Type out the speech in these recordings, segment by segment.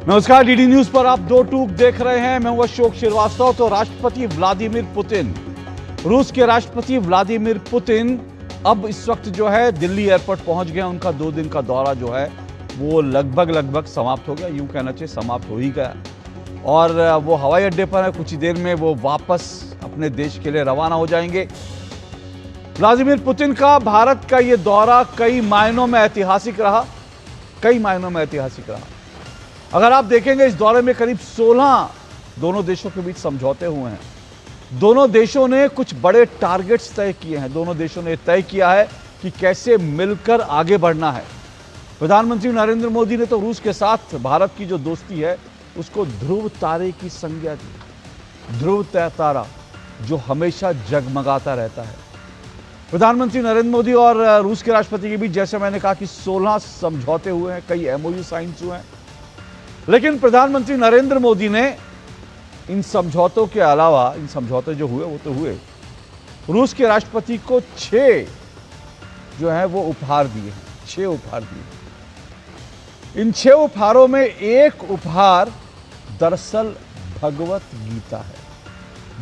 नमस्कार, DD news पर आप दो टूक देख रहे हैं। मैं हूं अशोक श्रीवास्तव। तो राष्ट्रपति व्लादिमीर पुतिन, रूस के राष्ट्रपति व्लादिमीर पुतिन अब इस वक्त जो है दिल्ली एयरपोर्ट पहुंच गए। उनका 2 दिन का दौरा जो है वो लगभग समाप्त हो गया, यूं कहना चाहिए समाप्त हो ही गया। और वो हवाई अड्डे पर है, कुछ ही देर में वो वापस अपने देश के लिए रवाना हो जाएंगे। व्लादिमीर पुतिन का भारत का ये दौरा कई मायनों में ऐतिहासिक रहा, कई मायनों में ऐतिहासिक रहा। अगर आप देखेंगे इस दौरे में करीब 16 दोनों देशों के बीच समझौते हुए हैं। दोनों देशों ने कुछ बड़े टारगेट्स तय किए हैं। दोनों देशों ने तय किया है कि कैसे मिलकर आगे बढ़ना है। प्रधानमंत्री नरेंद्र मोदी ने तो रूस के साथ भारत की जो दोस्ती है उसको ध्रुव तारे की संज्ञा दी। ध्रुव तारा जो हमेशा जगमगाता रहता है। प्रधानमंत्री नरेंद्र मोदी और रूस के राष्ट्रपति के बीच, जैसे मैंने कहा कि 16 समझौते हुए हैं, कई एमओयू साइंस हुए हैं। लेकिन प्रधानमंत्री नरेंद्र मोदी ने इन समझौतों के अलावा, इन समझौते जो हुए वो तो हुए, रूस के राष्ट्रपति को 6 जो है वो उपहार दिए हैं। 6 उपहार दिए। इन 6 उपहारों में एक उपहार दरअसल भगवत गीता है।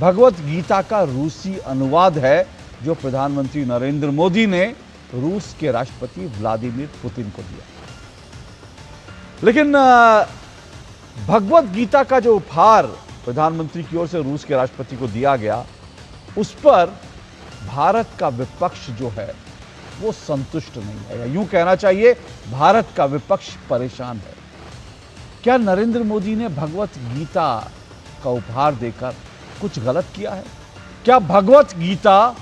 भगवत गीता का रूसी अनुवाद है जो प्रधानमंत्री नरेंद्र मोदी ने रूस के राष्ट्रपति व्लादिमीर पुतिन को दिया। लेकिन भगवत गीता का जो उपहार प्रधानमंत्री की ओर से रूस के राष्ट्रपति को दिया गया, उस पर भारत का विपक्ष जो है वो संतुष्ट नहीं है, या यूं कहना चाहिए भारत का विपक्ष परेशान है। क्या नरेंद्र मोदी ने भगवत गीता का उपहार देकर कुछ गलत किया है? क्या भगवत गीता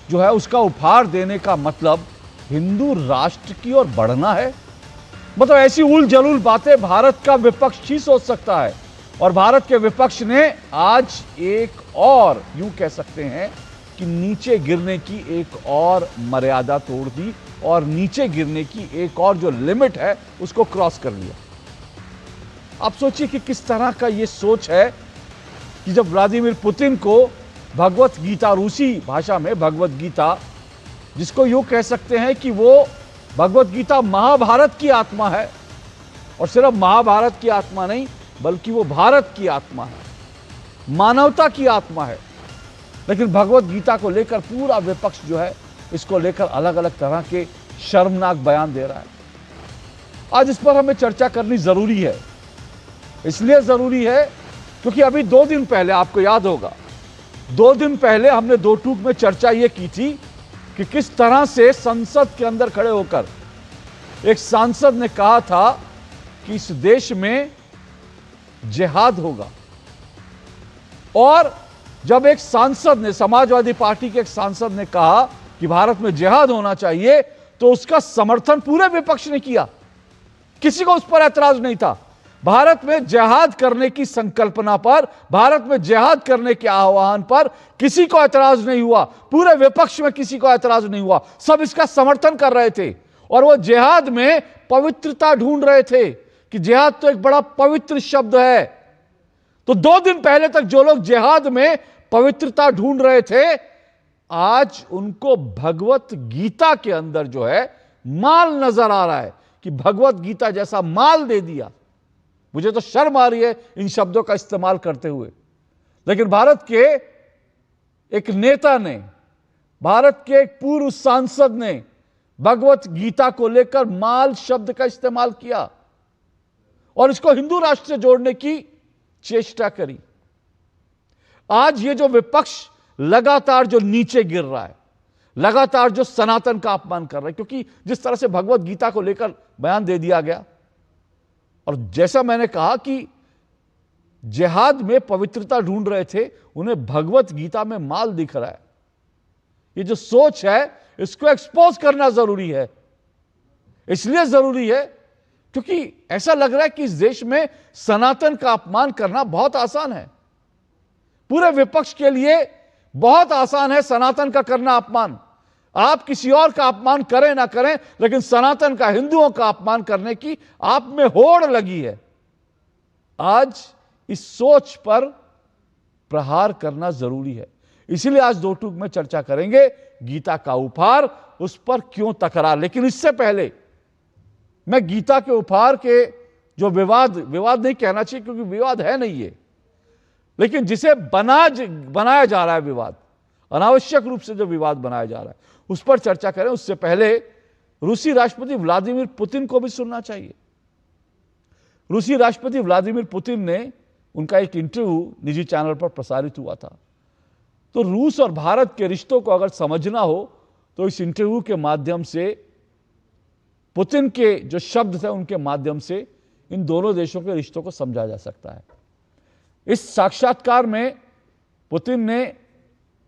जो है उसका उपहार देने का मतलब हिंदू राष्ट्र की ओर बढ़ना है? मतलब ऐसी उल जलूल बातें भारत का विपक्ष ही सोच सकता है। और भारत के विपक्ष ने आज एक और, यूं कह सकते हैं कि नीचे गिरने की एक और मर्यादा तोड़ दी, और नीचे गिरने की एक और जो लिमिट है उसको क्रॉस कर लिया। आप सोचिए कि किस तरह का ये सोच है कि जब व्लादिमीर पुतिन को भगवत गीता, रूसी भाषा में भगवत गीता, जिसको यूं कह सकते हैं कि वो भगवत गीता महाभारत की आत्मा है, और सिर्फ महाभारत की आत्मा नहीं बल्कि वो भारत की आत्मा है, मानवता की आत्मा है। लेकिन भगवत गीता को लेकर पूरा विपक्ष जो है इसको लेकर अलग अलग तरह के शर्मनाक बयान दे रहा है। आज इस पर हमें चर्चा करनी जरूरी है। इसलिए जरूरी है क्योंकि अभी 2 दिन पहले, आपको याद होगा, 2 दिन पहले हमने दो टूक में चर्चा यह की थी कि किस तरह से संसद के अंदर खड़े होकर एक सांसद ने कहा था कि इस देश में जिहाद होगा। और जब एक सांसद ने, समाजवादी पार्टी के एक सांसद ने कहा कि भारत में जिहाद होना चाहिए, तो उसका समर्थन पूरे विपक्ष ने किया। किसी को उस पर ऐतराज नहीं था। भारत में जिहाद करने की संकल्पना पर, भारत में जिहाद करने के आह्वान पर किसी को ऐतराज नहीं हुआ। पूरे विपक्ष में किसी को ऐतराज नहीं हुआ। सब इसका समर्थन कर रहे थे और वो जिहाद में पवित्रता ढूंढ रहे थे कि जिहाद तो एक बड़ा पवित्र शब्द है। तो 2 दिन पहले तक जो लोग जिहाद में पवित्रता ढूंढ रहे थे, आज उनको भगवत गीता के अंदर जो है माल नजर आ रहा है कि भगवत गीता जैसा माल दे दिया। मुझे तो शर्म आ रही है इन शब्दों का इस्तेमाल करते हुए। लेकिन भारत के एक नेता ने, भारत के एक पूर्व सांसद ने भगवत गीता को लेकर माल शब्द का इस्तेमाल किया और इसको हिंदू राष्ट्र से जोड़ने की चेष्टा करी। आज ये जो विपक्ष लगातार जो नीचे गिर रहा है, लगातार जो सनातन का अपमान कर रहा है, क्योंकि जिस तरह से भगवत गीता को लेकर बयान दे दिया गया, और जैसा मैंने कहा कि जिहाद में पवित्रता ढूंढ रहे थे, उन्हें भगवत गीता में माल दिख रहा है। ये जो सोच है इसको एक्सपोज करना जरूरी है। इसलिए जरूरी है क्योंकि ऐसा लग रहा है कि इस देश में सनातन का अपमान करना बहुत आसान है। पूरे विपक्ष के लिए बहुत आसान है सनातन का करना अपमान। आप किसी और का अपमान करें ना करें, लेकिन सनातन का, हिंदुओं का अपमान करने की आप में होड़ लगी है। आज इस सोच पर प्रहार करना जरूरी है। इसीलिए आज दो टूक में चर्चा करेंगे गीता का उपहार, उस पर क्यों तकरार। लेकिन इससे पहले मैं गीता के उपहार के जो विवाद नहीं कहना चाहिए क्योंकि विवाद है नहीं ये, लेकिन जिसे बनाया जा रहा है विवाद, अनावश्यक रूप से जो विवाद बनाया जा रहा है उस पर चर्चा करें। उससे पहले रूसी राष्ट्रपति व्लादिमीर पुतिन को भी सुनना चाहिए। रूसी राष्ट्रपति व्लादिमीर पुतिन ने, उनका एक इंटरव्यू निजी चैनल पर प्रसारित हुआ था। तो रूस और भारत के रिश्तों को अगर समझना हो तो इस इंटरव्यू के माध्यम से, पुतिन के जो शब्द थे उनके माध्यम से इन दोनों देशों के रिश्तों को समझा जा सकता है। इस साक्षात्कार में पुतिन ने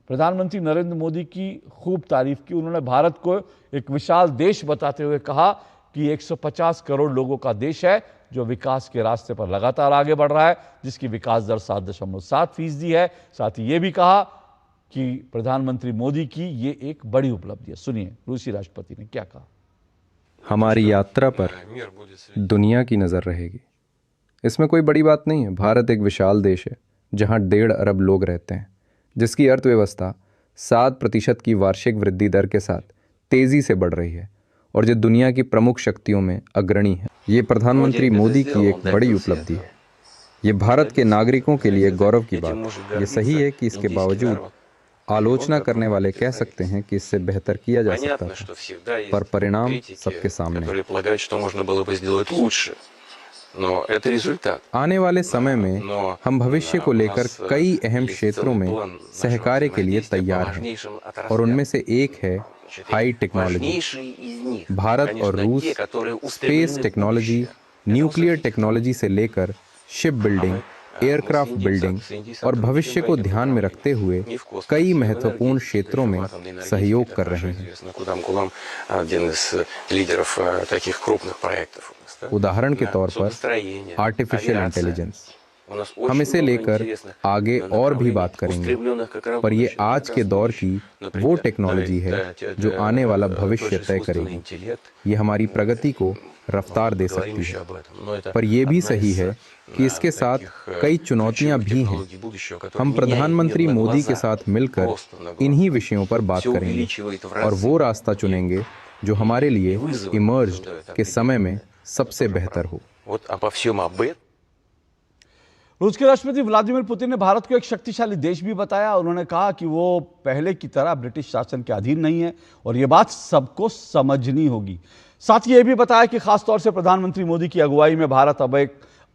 प्रधानमंत्री नरेंद्र मोदी की खूब तारीफ की। उन्होंने भारत को एक विशाल देश बताते हुए कहा कि 150 करोड़ लोगों का देश है जो विकास के रास्ते पर लगातार आगे बढ़ रहा है, जिसकी विकास दर 7.7% है। साथ ही यह भी कहा कि प्रधानमंत्री मोदी की ये एक बड़ी उपलब्धि है। सुनिए रूसी राष्ट्रपति ने क्या कहा। हमारी यात्रा पर दुनिया की नज़र रहेगी, इसमें कोई बड़ी बात नहीं है। भारत एक विशाल देश है जहां 1.5 अरब लोग रहते हैं, जिसकी अर्थव्यवस्था 7% की वार्षिक वृद्धि दर के साथ तेज़ी से बढ़ रही है और जो दुनिया की प्रमुख शक्तियों में अग्रणी है। ये प्रधानमंत्री मोदी की एक बड़ी उपलब्धि है। ये भारत के नागरिकों के लिए गौरव की बात है। ये सही है कि इसके बावजूद आलोचना करने वाले कह सकते हैं कि इससे बेहतर किया जा सकता था, पर परिणाम सबके सामने है। आने वाले समय में हम भविष्य को लेकर कई अहम क्षेत्रों में सहकार्य के लिए तैयार हैं और उनमें से एक है हाई टेक्नोलॉजी। भारत और रूस स्पेस टेक्नोलॉजी, न्यूक्लियर टेक्नोलॉजी से लेकर शिप बिल्डिंग, एयरक्राफ्ट बिल्डिंग और भविष्य को ध्यान में रखते हुए कई महत्वपूर्ण क्षेत्रों में सहयोग कर रहे हैं। उदाहरण के तौर पर आर्टिफिशियल इंटेलिजेंस, हम इसे लेकर आगे और भी बात करेंगे, पर ये आज के दौर की वो टेक्नोलॉजी है जो आने वाला भविष्य तय करेगी। ये हमारी प्रगति को रफ्तार दे सकती है, पर यह भी सही है कि इसके साथ कई चुनौतियां भी हैं। हम प्रधानमंत्री मोदी के साथ मिलकर इन्हीं विषयों पर बात करेंगे और वो रास्ता चुनेंगे जो हमारे लिए इमर्ज्ड के समय में सबसे बेहतर हो। रूस के राष्ट्रपति व्लादिमीर पुतिन ने भारत को एक शक्तिशाली देश भी बताया। उन्होंने कहा कि वो पहले की तरह ब्रिटिश शासन के अधीन नहीं है और ये बात सबको समझनी होगी। साथ ही ये भी बताया कि खासतौर से प्रधानमंत्री मोदी की अगुवाई में भारत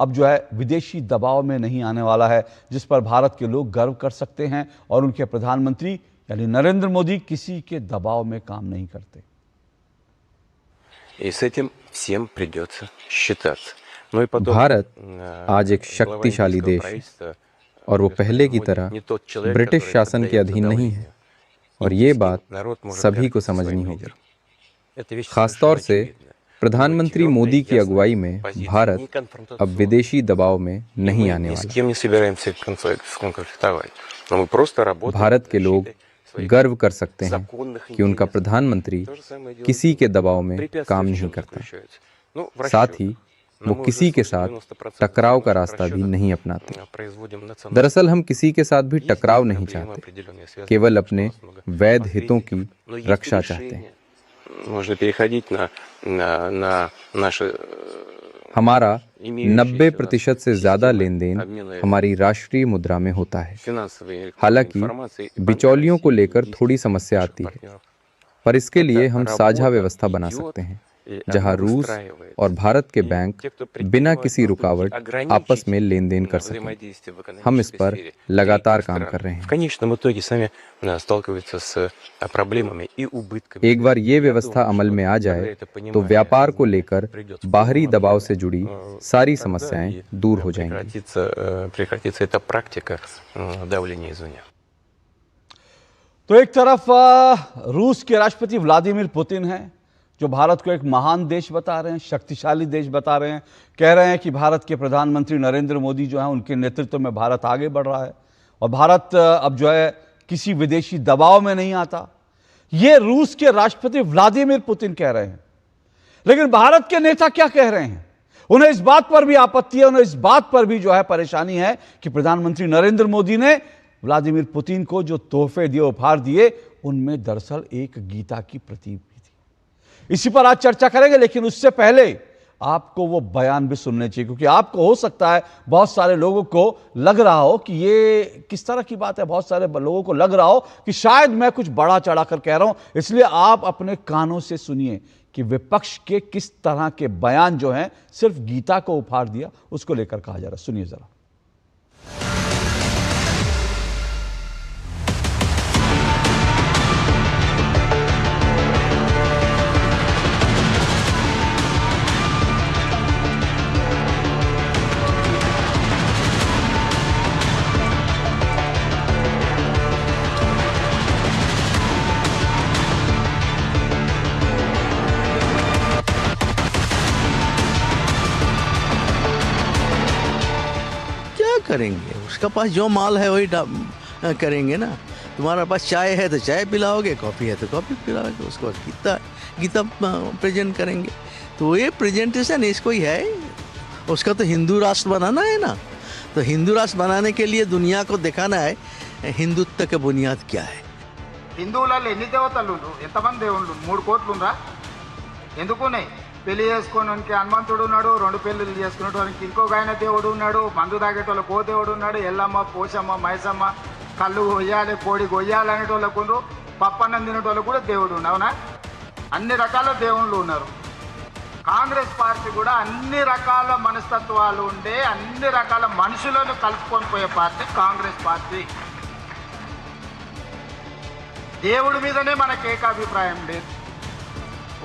अब जो है विदेशी दबाव में नहीं आने वाला है, जिस पर भारत के लोग गर्व कर सकते हैं और उनके प्रधानमंत्री यानी नरेंद्र मोदी किसी के दबाव में काम नहीं करते। भारत आज एक शक्तिशाली देश है और वो पहले की तरह ब्रिटिश शासन के अधीन नहीं है और ये बात सभी को समझनी होगी। खासतौर से प्रधानमंत्री मोदी की अगुवाई में भारत अब विदेशी दबाव में नहीं आने वाला। भारत के लोग गर्व कर सकते हैं कि उनका प्रधानमंत्री किसी के दबाव में काम नहीं करता। साथ ही वो किसी के साथ टकराव का रास्ता भी नहीं अपनाते। दरअसल हम किसी के साथ भी टकराव नहीं चाहते, केवल अपने वैध हितों की रक्षा चाहते हैं। हमारा 90% से ज्यादा लेन देन हमारी राष्ट्रीय मुद्रा में होता है। हालांकि बिचौलियों को लेकर थोड़ी समस्या आती है, पर इसके लिए हम साझा व्यवस्था बना सकते हैं जहां रूस और भारत के बैंक बिना किसी रुकावट आपस में लेन देन कर सकें। हम इस पर लगातार काम कर रहे हैं। एक बार ये व्यवस्था अमल में आ जाए तो व्यापार को लेकर बाहरी दबाव से जुड़ी सारी समस्याएं दूर हो जाएंगी। तो एक तरफ रूस के राष्ट्रपति व्लादिमीर पुतिन हैं जो भारत को एक महान देश बता रहे हैं, शक्तिशाली देश बता रहे हैं, कह रहे हैं कि भारत के प्रधानमंत्री नरेंद्र मोदी जो है उनके नेतृत्व में भारत आगे बढ़ रहा है और भारत अब जो है किसी विदेशी दबाव में नहीं आता। ये रूस के राष्ट्रपति व्लादिमीर पुतिन कह रहे हैं, लेकिन भारत के नेता क्या कह रहे हैं? उन्हें इस बात पर भी आपत्ति है, उन्हें इस बात पर भी जो है परेशानी है कि प्रधानमंत्री नरेंद्र मोदी ने व्लादिमीर पुतिन को जो तोहफे दिए, उपहार दिए, उनमें दरअसल एक गीता की प्रति भी थी। इसी पर आज चर्चा करेंगे, लेकिन उससे पहले आपको वो बयान भी सुनने चाहिए, क्योंकि आपको हो सकता है बहुत सारे लोगों को लग रहा हो कि ये किस तरह की बात है, बहुत सारे लोगों को लग रहा हो कि शायद मैं कुछ बड़ा चढ़ा कर कह रहा हूं, इसलिए आप अपने कानों से सुनिए कि विपक्ष के किस तरह के बयान जो हैं सिर्फ गीता को उपहार दिया उसको लेकर कहा जा रहा है। सुनिए जरा। करेंगे, उसका पास जो माल है वही करेंगे ना। तुम्हारा पास चाय है तो चाय पिलाओगे, कॉफ़ी है तो कॉफ़ी पिलाओगे, उसको गीता गीता प्रेजेंट करेंगे। तो ये प्रेजेंटेशन इसको ही है, उसका तो हिंदू राष्ट्र बनाना है ना। तो हिंदू राष्ट्र बनाने के लिए दुनिया को दिखाना है हिंदुत्व की बुनियाद क्या है। హిందువులలో ఎన్ని దేవతలు ఎంతమంది దేవుళ్ళు 3 కోట్లు ఉందా ఎందుకు ఉన్నాయి పెళ్లి చేసుకోవడానికి హనుమంతుడు ఉన్నాడు 2 పెళ్లిళ్ళు చేసుకునేటోనికి ఇంకొక ఆయన దేవుడు ఉన్నాడు మందు తాగేటోళ్ళకి ఓ దేవుడు ఉన్నాడు ఎల్లమ్మ పోషమ్మ మైసమ్మ కళ్ళు కొయ్యాలి కోడి కొయ్యాలి అనేటోళ్ళకు ఉన్నారు పప్పన్నం తినేటోళ్ళకు కూడా దేవుడు ఉన్నాడు అవునా అన్ని రకాల దేవుళ్ళు ఉన్నారు కాంగ్రెస్ పార్టీ కూడా అన్ని రకాల మనస్తత్వాలు ఉండే అన్ని రకాల మనుషులను కలుపుకొని పోయే పార్టీ కాంగ్రెస్ పార్టీ దేవుడి మీదనే మనకు ఏకాభిప్రాయం లేదు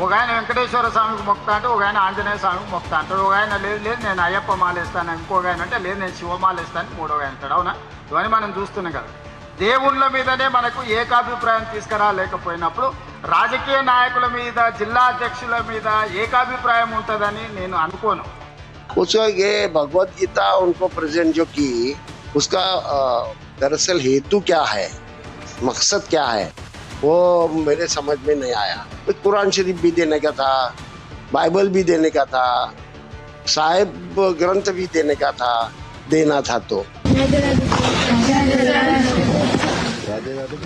ఒక ఆయన వెంకటేశ్వర స్వామికి మొక్తా అంటే ఒక ఆయన ఆంజనేయ స్వామికి మొక్తా అంటాడు ఒక ఆయన లేదు లేదు నేను అయ్యప్ప మాలేస్తాను ఇంకొక ఆయన అంటే లేదు నేను శివమాలేస్తాను మూడో ఆయన అంటాడు అవునా ఇవన్నీ మనం చూస్తున్నాం కదా దేవుళ్ళ మీదనే మనకు ఏకాభిప్రాయం తీసుకురాలేకపోయినప్పుడు రాజకీయ నాయకుల మీద జిల్లా అధ్యక్షుల మీద ఏకాభిప్రాయం ఉంటుందని నేను అనుకోను उसका ये भगवत गीता उनको प्रेजेंट जो की उसका दरअसल हेतु क्या है मकसद क्या है वो मेरे समझ में नहीं आया। कुरान शरीफ भी देने का था बाइबल भी देने का था साहिब ग्रंथ भी देने का था देना था तो राधे राधे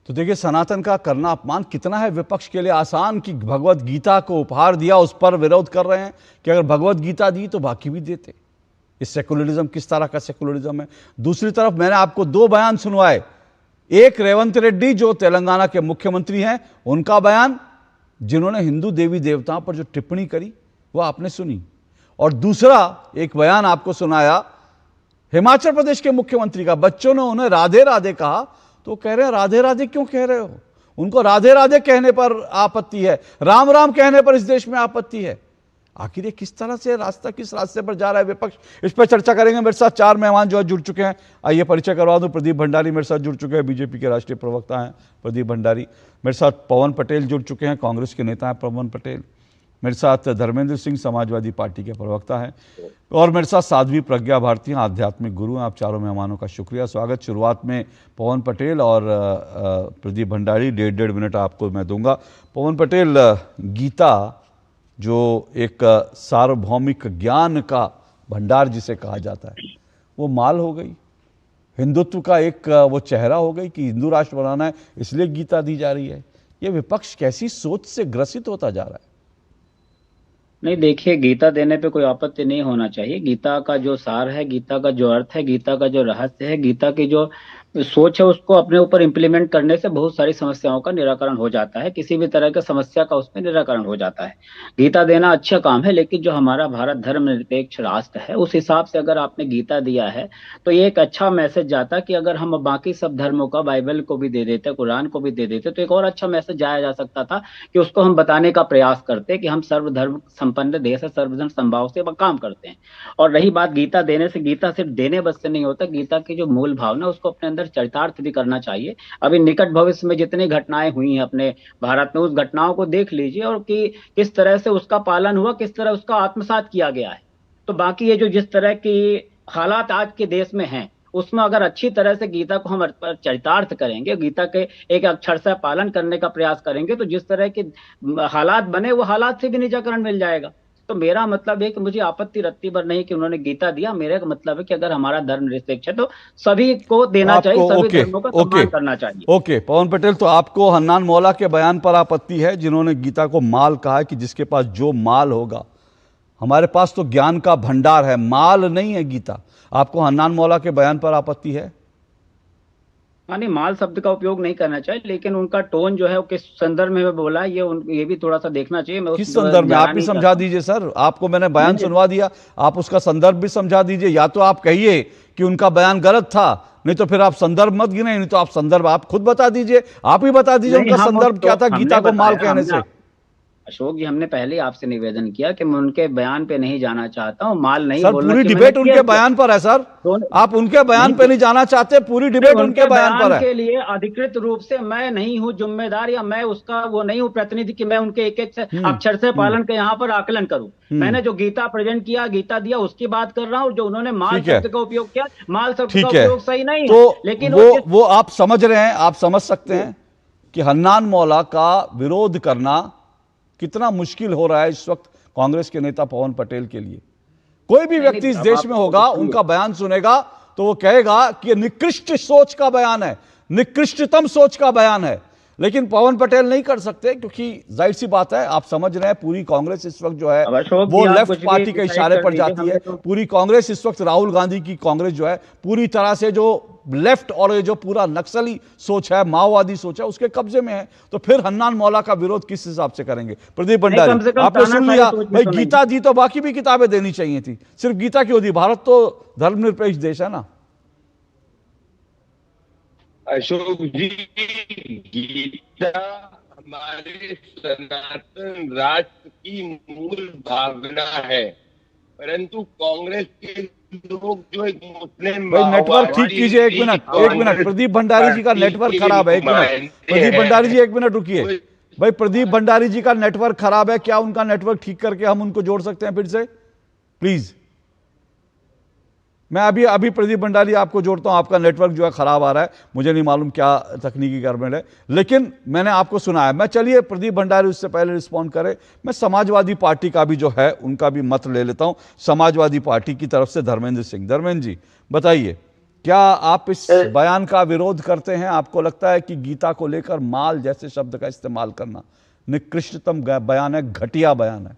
तो देखिए सनातन का करना अपमान कितना है विपक्ष के लिए आसान कि भगवत गीता को उपहार दिया उस पर विरोध कर रहे हैं कि अगर भगवत गीता दी तो बाकी भी देते। इस सेकुलरिज्म किस तरह का सेकुलरिज्म है। दूसरी तरफ मैंने आपको 2 बयान सुनवाए, एक रेवंत रेड्डी जो तेलंगाना के मुख्यमंत्री हैं उनका बयान जिन्होंने हिंदू देवी देवताओं पर जो टिप्पणी करी वो आपने सुनी, और दूसरा एक बयान आपको सुनाया हिमाचल प्रदेश के मुख्यमंत्री का। बच्चों ने उन्हें राधे राधे कहा तो कह रहे हैं राधे राधे क्यों कह रहे हो, उनको राधे राधे कहने पर आपत्ति है, राम राम कहने पर इस देश में आपत्ति है। आखिर ये किस तरह से रास्ता किस रास्ते पर जा रहा है विपक्ष, इस पर चर्चा करेंगे। मेरे साथ 4 मेहमान जो है जुड़ चुके हैं, आइए परिचय करवा दूं। प्रदीप भंडारी मेरे साथ जुड़ चुके हैं, बीजेपी के राष्ट्रीय प्रवक्ता हैं प्रदीप भंडारी। मेरे साथ पवन पटेल जुड़ चुके हैं, कांग्रेस के नेता हैं पवन पटेल। मेरे साथ धर्मेंद्र सिंह समाजवादी पार्टी के प्रवक्ता हैं, और मेरे साथ साध्वी प्रज्ञा भारती आध्यात्मिक गुरु हैं। आप चारों मेहमानों का शुक्रिया, स्वागत। शुरुआत में पवन पटेल और प्रदीप भंडारी, 1.5 मिनट आपको मैं दूंगा। पवन पटेल, गीता जो एक सार्वभौमिक ज्ञान का भंडार जिसे कहा जाता है वो माल हो गई, हिंदुत्व का एक वो चेहरा हो गई कि हिंदू राष्ट्र बनाना है इसलिए गीता दी जा रही है। ये विपक्ष कैसी सोच से ग्रसित होता जा रहा है। नहीं देखिए, गीता देने पे कोई आपत्ति नहीं होना चाहिए। गीता का जो सार है, गीता का जो अर्थ है, गीता का जो रहस्य है, गीता की जो सोच है उसको अपने ऊपर इम्प्लीमेंट करने से बहुत सारी समस्याओं का निराकरण हो जाता है, किसी भी तरह की समस्या का उसमें निराकरण हो जाता है। गीता देना अच्छा काम है, लेकिन जो हमारा भारत धर्मनिरपेक्ष राष्ट्र है उस हिसाब से अगर आपने गीता दिया है तो ये एक अच्छा मैसेज जाता कि अगर हम बाकी सब धर्मों का बाइबल को भी दे देते, कुरान को भी दे देते तो एक और अच्छा मैसेज जाया जा सकता था कि उसको हम बताने का प्रयास करते कि हम सर्वधर्म संपन्न देश है, सर्वधर्म संभाव से काम करते हैं। और रही बात गीता देने से, गीता सिर्फ देने बस से नहीं होता, गीता की जो मूल भावना उसको अपने अंदर चरितार्थ भी करना चाहिए। अभी निकट भविष्य में जितनी घटनाएं हुई हैं अपने भारत में, उस घटनाओं को देख लीजिए और कि किस तरह से उसका पालन हुआ, किस तरह उसका आत्मसात किया गया है। तो बाकी ये जो जिस तरह की हालात आज के देश में हैं उसमें अगर अच्छी तरह से गीता को हम चरितार्थ करेंगे, गीता के एक अक्षर से पालन करने का प्रयास करेंगे तो जिस तरह के हालात बने वो हालात से भी निजाकरण मिल जाएगा। तो मेरा मतलब है कि मुझे आपत्ति रत्ती भर नहीं कि उन्होंने गीता दिया। मेरा मतलब है कि अगर हमारा धर्म निरपेक्ष है तो सभी को देना चाहिए, आपको सभी ओके धर्मों का ओके सम्मान करना चाहिए। ओके पवन पटेल, तो आपको हन्नान मौला के बयान पर आपत्ति है, जिन्होंने गीता को माल कहा है कि जिसके पास जो माल होगा। हमारे पास तो ज्ञान का भंडार है, माल नहीं है गीता। आपको हन्नान मौला के बयान पर आपत्ति है? हाँ नहीं, माल शब्द का उपयोग नहीं करना चाहिए, लेकिन उनका टोन जो है वो किस संदर्भ में बोला है ये भी थोड़ा सा देखना चाहिए। मैं किस संदर्भ में? आप भी समझा दीजिए सर, आपको मैंने बयान सुनवा दिया, आप उसका संदर्भ भी समझा दीजिए। या तो आप कहिए कि उनका बयान गलत था, नहीं तो फिर आप संदर्भ मत गिने, नहीं तो आप संदर्भ आप खुद बता दीजिए, आप ही बता दीजिए उनका संदर्भ क्या था गीता को माल कहने से। अशोक जी, हमने पहले ही आपसे निवेदन किया कि मैं उनके बयान पे नहीं जाना चाहता हूँ, माल नहीं सर बोलना। पूरी डिबेट उनके बयान पर है सर, आप उनके बयान पे नहीं जाना चाहते, पूरी डिबेट उनके बयान पर है। के लिए अधिकृत रूप से मैं नहीं हूँ जिम्मेदार, या मैं उसका वो नहीं हूँ प्रतिनिधि कि मैं उनके एक एक अक्षर से पालन के यहाँ पर आकलन करूँ। मैंने जो गीता प्रेजेंट किया, गीता दिया, उसकी बात कर रहा हूँ। जो उन्होंने माल शब्द का उपयोग किया, माल शब्द का उपयोग सही नहीं है, लेकिन वो आप समझ रहे हैं, आप समझ सकते हैं कि हन्नान मौला का विरोध करना कितना मुश्किल हो रहा है इस वक्त कांग्रेस के नेता पवन पटेल के लिए। कोई भी व्यक्ति इस देश में होगा, उनका बयान सुनेगा तो वो कहेगा कि निकृष्ट सोच का बयान है, निकृष्टतम सोच का बयान है। लेकिन पवन पटेल नहीं कर सकते, क्योंकि जाहिर सी बात है, आप समझ रहे हैं पूरी कांग्रेस इस वक्त जो है वो लेफ्ट पार्टी के इशारे पर जाती है। पूरी कांग्रेस इस वक्त, राहुल गांधी की कांग्रेस जो है पूरी तरह से जो लेफ्ट और ये जो पूरा नक्सली सोच है, माओवादी सोच है, उसके कब्जे में है। तो फिर हन्नान मौला का विरोध किस हिसाब से करेंगे? प्रदीप भंडारी, आपने सुन लिया भाई, गीता दी तो बाकी भी किताबें देनी चाहिए थी, सिर्फ गीता क्यों दी? भारत तो धर्मनिरपेक्ष देश है ना। अशोक जी, गीता हमारे सनातन राष्ट्र की मूल भावना है, परंतु कांग्रेस के लोग जो एक मुस्लिम भाई नेटवर्क ठीक कीजिए, एक मिनट प्रदीप भंडारी जी का नेटवर्क खराब है, एक मिनट प्रदीप भंडारी जी, एक मिनट रुकिए भाई। प्रदीप भंडारी जी का नेटवर्क खराब है, क्या उनका नेटवर्क ठीक करके हम उनको जोड़ सकते हैं फिर से प्लीज? मैं अभी प्रदीप भंडारी आपको जोड़ता हूं, आपका नेटवर्क जो है खराब आ रहा है, मुझे नहीं मालूम क्या तकनीकी गड़बड़ है, लेकिन मैंने आपको सुनाया। मैं चलिए प्रदीप भंडारी उससे पहले रिस्पॉन्ड करे, मैं समाजवादी पार्टी का भी जो है उनका भी मत ले लेता हूं। समाजवादी पार्टी की तरफ से धर्मेंद्र सिंह, धर्मेंद्र जी बताइए, क्या आप इस बयान का विरोध करते हैं? आपको लगता है कि गीता को लेकर माल जैसे शब्द का इस्तेमाल करना निकृष्टतम बयान है, घटिया बयान है?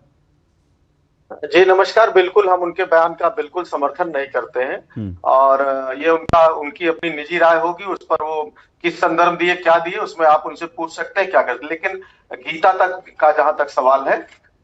जी नमस्कार। बिल्कुल हम उनके बयान का बिल्कुल समर्थन नहीं करते हैं, और ये उनकी अपनी निजी राय होगी, उस पर वो किस संदर्भ दिए, क्या दिए, उसमें आप उनसे पूछ सकते हैं क्या करते। लेकिन गीता तक का जहां तक सवाल है,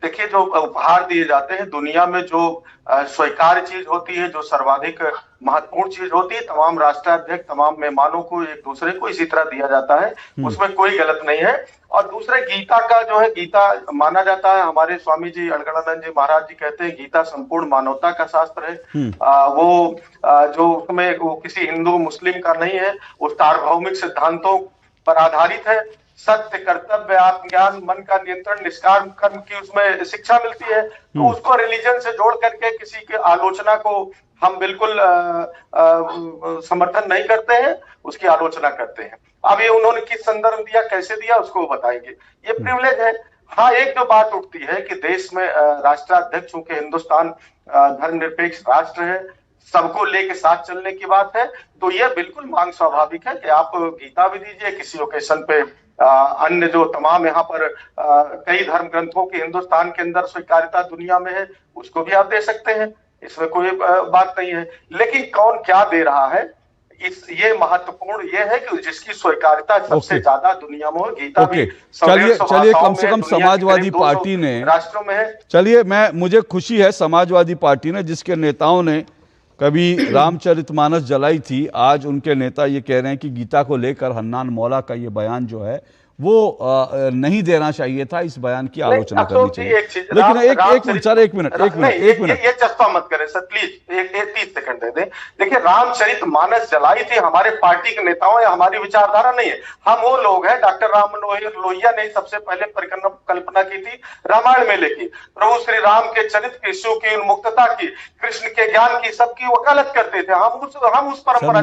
देखिए जो उपहार दिए जाते हैं दुनिया में, जो स्वीकार्य चीज होती है, जो सर्वाधिक महत्वपूर्ण चीज होती है, तमाम राष्ट्राध्यक्ष तमाम मेहमानों को एक दूसरे को इसी तरह दिया जाता है, उसमें कोई गलत नहीं है। और दूसरे गीता का जो है, गीता माना जाता है, हमारे स्वामी जी अड़गड़ानंद जी महाराज जी कहते हैं गीता संपूर्ण मानवता का शास्त्र है। जो उसमें वो किसी हिंदू मुस्लिम का नहीं है, वो सार्वभौमिक सिद्धांतों पर आधारित है। सत्य, कर्तव्य, आत्मज्ञान, मन का नियंत्रण, निष्काम कर्म की उसमें शिक्षा मिलती है। तो उसको रिलीजन से जोड़ करके किसी की आलोचना को हम बिल्कुल समर्थन नहीं करते हैं, उसकी आलोचना करते हैं। अब ये उन्होंने किस संदर्भ दिया, कैसे दिया, उसको बताएंगे, ये प्रिविलेज है। हाँ, एक जो बात उठती है कि देश में राष्ट्राध्यक्ष, चूंकि हिंदुस्तान धर्मनिरपेक्ष राष्ट्र है, सबको लेके साथ चलने की बात है, तो यह बिल्कुल मांग स्वाभाविक है कि आप गीता भी दीजिए, किसी ओकेशन पे अन्य जो तमाम यहाँ पर कई धर्म ग्रंथों की हिंदुस्तान के अंदर स्वीकार्यता दुनिया में है, उसको भी आप दे सकते हैं, इसमें कोई बात नहीं है। लेकिन कौन क्या दे रहा है, ये महत्वपूर्ण ये है कि जिसकी स्वीकार्यता सबसे ज्यादा दुनिया में हो। गीता भी चलिए कम से कम समाजवादी पार्टी ने राष्ट्रों में है। चलिए, मुझे खुशी है समाजवादी पार्टी ने, जिसके नेताओं ने कभी रामचरितमानस जलाई थी, आज उनके नेता ये कह रहे हैं कि गीता को लेकर हन्नान मौला का ये बयान जो है वो नहीं देना चाहिए था, इस बयान की आलोचना करनी चाहिए। लेकिन एक मिनट ये चस्पा मत करें सर प्लीज, 30 सेकंड दे दें। देखिए, रामचरितमानस जलाई थी हमारे पार्टी के नेताओं या हमारी विचारधारा नहीं है। हम वो लोग हैं, डॉक्टर राम मनोहर लोहिया ने सबसे पहले परिकल्पना की थी रामायण मेले की, प्रभु श्री राम के चरित्र की, शिव की उन्मुक्तता की, कृष्ण के ज्ञान की, सबकी वकालत करते थे। हम उस परंपरा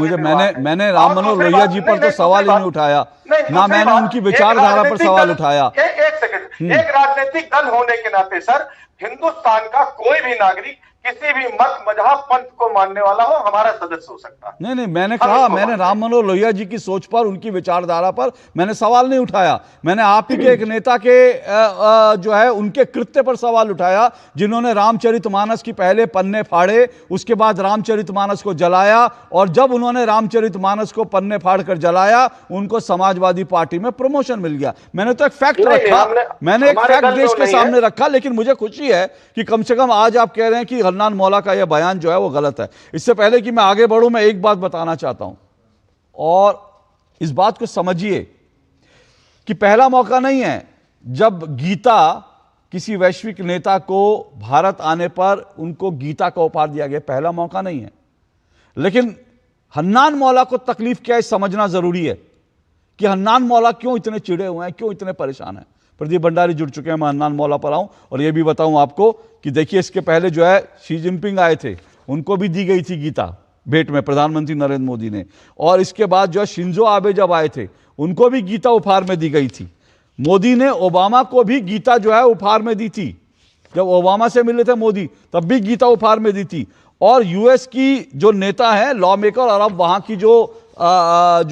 मैंने राम मनोहर लोहिया जी पर तो सवाल ही नहीं उठाया ना, मैंने उनकी विचारधारा पर सवाल उठाया। एक सेकंड, एक राजनीतिक दल होने के नाते सर, हिंदुस्तान का कोई भी नागरिक किसी भी मत मजहब पंथ को मानने वाला हो हमारा सदस्य हो सकता है। नहीं, मैंने हम कहा, इसको मैंने मानते राम मनोहर लोहिया जी की सोच पर, उनकी विचारधारा पर मैंने सवाल नहीं उठाया। मैंने आप ही के एक नेता के जो है उनके कृत्य पर सवाल उठाया, जिन्होंने रामचरितमानस की पहले पन्ने फाड़े, उसके बाद रामचरितमानस को जलाया, और जब उन्होंने रामचरितमानस को पन्ने फाड़ कर जलाया, उनको समाजवादी पार्टी में प्रमोशन मिल गया। मैंने तो एक फैक्ट रखा, मैंने एक फैक्ट देश के सामने रखा, लेकिन मुझे खुशी है कि कम से कम आज आप कह रहे हैं कि हन्नान मौला का यह बयान जो है वो गलत है। इससे पहले कि मैं आगे बढ़ूं, मैं एक बात बताना चाहता हूं, और इस बात को समझिए कि पहला मौका नहीं है जब गीता किसी वैश्विक नेता को भारत आने पर उनको गीता का उपहार दिया गया, पहला मौका नहीं है। लेकिन हन्नान मौला को तकलीफ क्या है समझना जरूरी है कि हन्नान मौला क्यों इतने चिढ़े हुए हैं, क्यों इतने परेशान हैं। प्रदीप भंडारी जुड़ चुके हैं, मैं हन्नान मौला पर आऊं और यह भी बताऊं आपको कि देखिए, इसके पहले जो है शी जिनपिंग आए थे, उनको भी दी गई थी गीता भेंट में, प्रधानमंत्री नरेंद्र मोदी ने। और इसके बाद जो है शिंजो आबे जब आए थे, उनको भी गीता उपहार में दी गई थी। मोदी ने ओबामा को भी गीता जो है उपहार में दी थी, जब ओबामा से मिले थे मोदी तब भी गीता उपहार में दी थी। और यूएस की जो नेता हैं, लॉ मेकर, और अब वहां की जो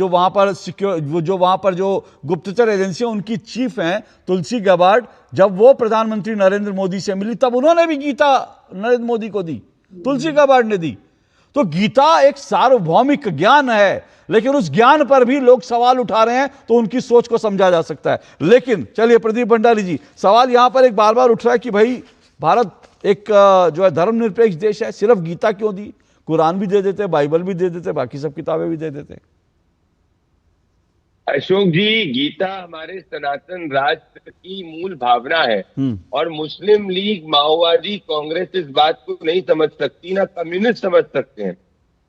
वहां पर जो गुप्तचर एजेंसी उनकी चीफ हैं तुलसी गबार्ड, जब वो प्रधानमंत्री नरेंद्र मोदी से मिली तब उन्होंने भी गीता नरेंद्र मोदी को दी, तुलसी गबार्ड ने दी। तो गीता एक सार्वभौमिक ज्ञान है, लेकिन उस ज्ञान पर भी लोग सवाल उठा रहे हैं, तो उनकी सोच को समझा जा सकता है। लेकिन चलिए प्रदीप भंडारी जी, सवाल यहां पर एक बार बार उठ रहा है कि भाई भारत एक जो है धर्मनिरपेक्ष देश है, सिर्फ गीता क्यों दी? कुरान भी दे देते, बाइबल भी दे देते, बाकी सब किताबें भी दे देते। अशोक जी, गीता हमारे सनातन राष्ट्र की मूल भावना है, और मुस्लिम लीग, माओवादी, कांग्रेस इस बात को नहीं समझ सकती, ना कम्युनिस्ट समझ सकते हैं।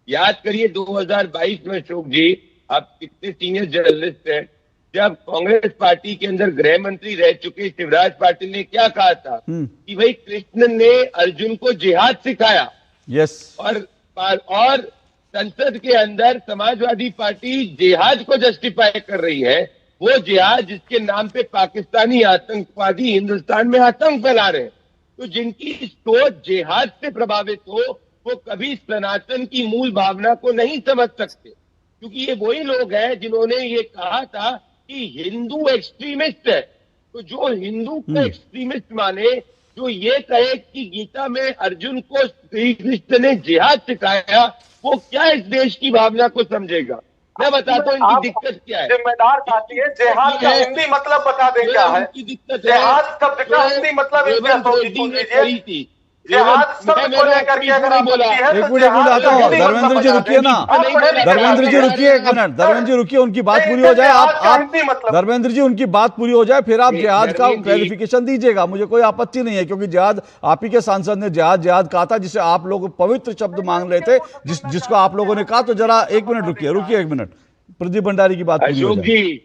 याद करिए 2022 में अशोक जी, आप कितने सीनियर जर्नलिस्ट हैं, जब कांग्रेस पार्टी के अंदर गृह मंत्री रह चुके शिवराज पाटिल ने क्या कहा था कि भाई कृष्ण ने अर्जुन को जिहाद सिखाया। यस। और संसद के अंदर समाजवादी पार्टी जिहाद को जस्टिफाई कर रही है, वो जिहाद जिसके नाम पे पाकिस्तानी आतंकवादी हिंदुस्तान में आतंक फैला रहे हैं। तो जिनकी सोच जिहाद से प्रभावित हो, वो कभी सनातन की मूल भावना को नहीं समझ सकते, क्योंकि ये वही लोग हैं जिन्होंने ये कहा था कि हिंदू एक्सट्रीमिस्ट है। तो जो हिंदू को एक्सट्रीमिस्ट माने, जो ये कहे कि गीता में अर्जुन को श्री कृष्ण ने जिहाद सिखाया, वो क्या इस देश की भावना को समझेगा? मैं बताता हूँ इनकी दिक्कत क्या है। जिम्मेदार साथी है, जिहाद का हिंदी मतलब बता दें क्या है? जिहाद शब्द का हिंदी मतलब लीजिए, जिहाद शब्द को लेकर के अगर आप बोला है, एक मिनट आता हूँ, धर्मेंद्र जी रुकिए ना, धर्मेंद्र जी रुकिए एक मिनट, धर्मेंद्र जी रुकिए, उनकी बात पूरी हो जाए। आप धर्मेंद्र जी उनकी बात पूरी हो जाए, फिर आप जिहाद का क्लैरिफिकेशन दीजिएगा, मुझे कोई आपत्ति नहीं है, क्योंकि जिहाद आप ही के सांसद ने जिहाद कहा था, जिसे आप लोग पवित्र शब्द मांग रहे थे, जिसको आप लोगों ने कहा। तो जरा एक मिनट रुकिए एक मिनट, प्रदीप भंडारी की बात पूरी हो जाए।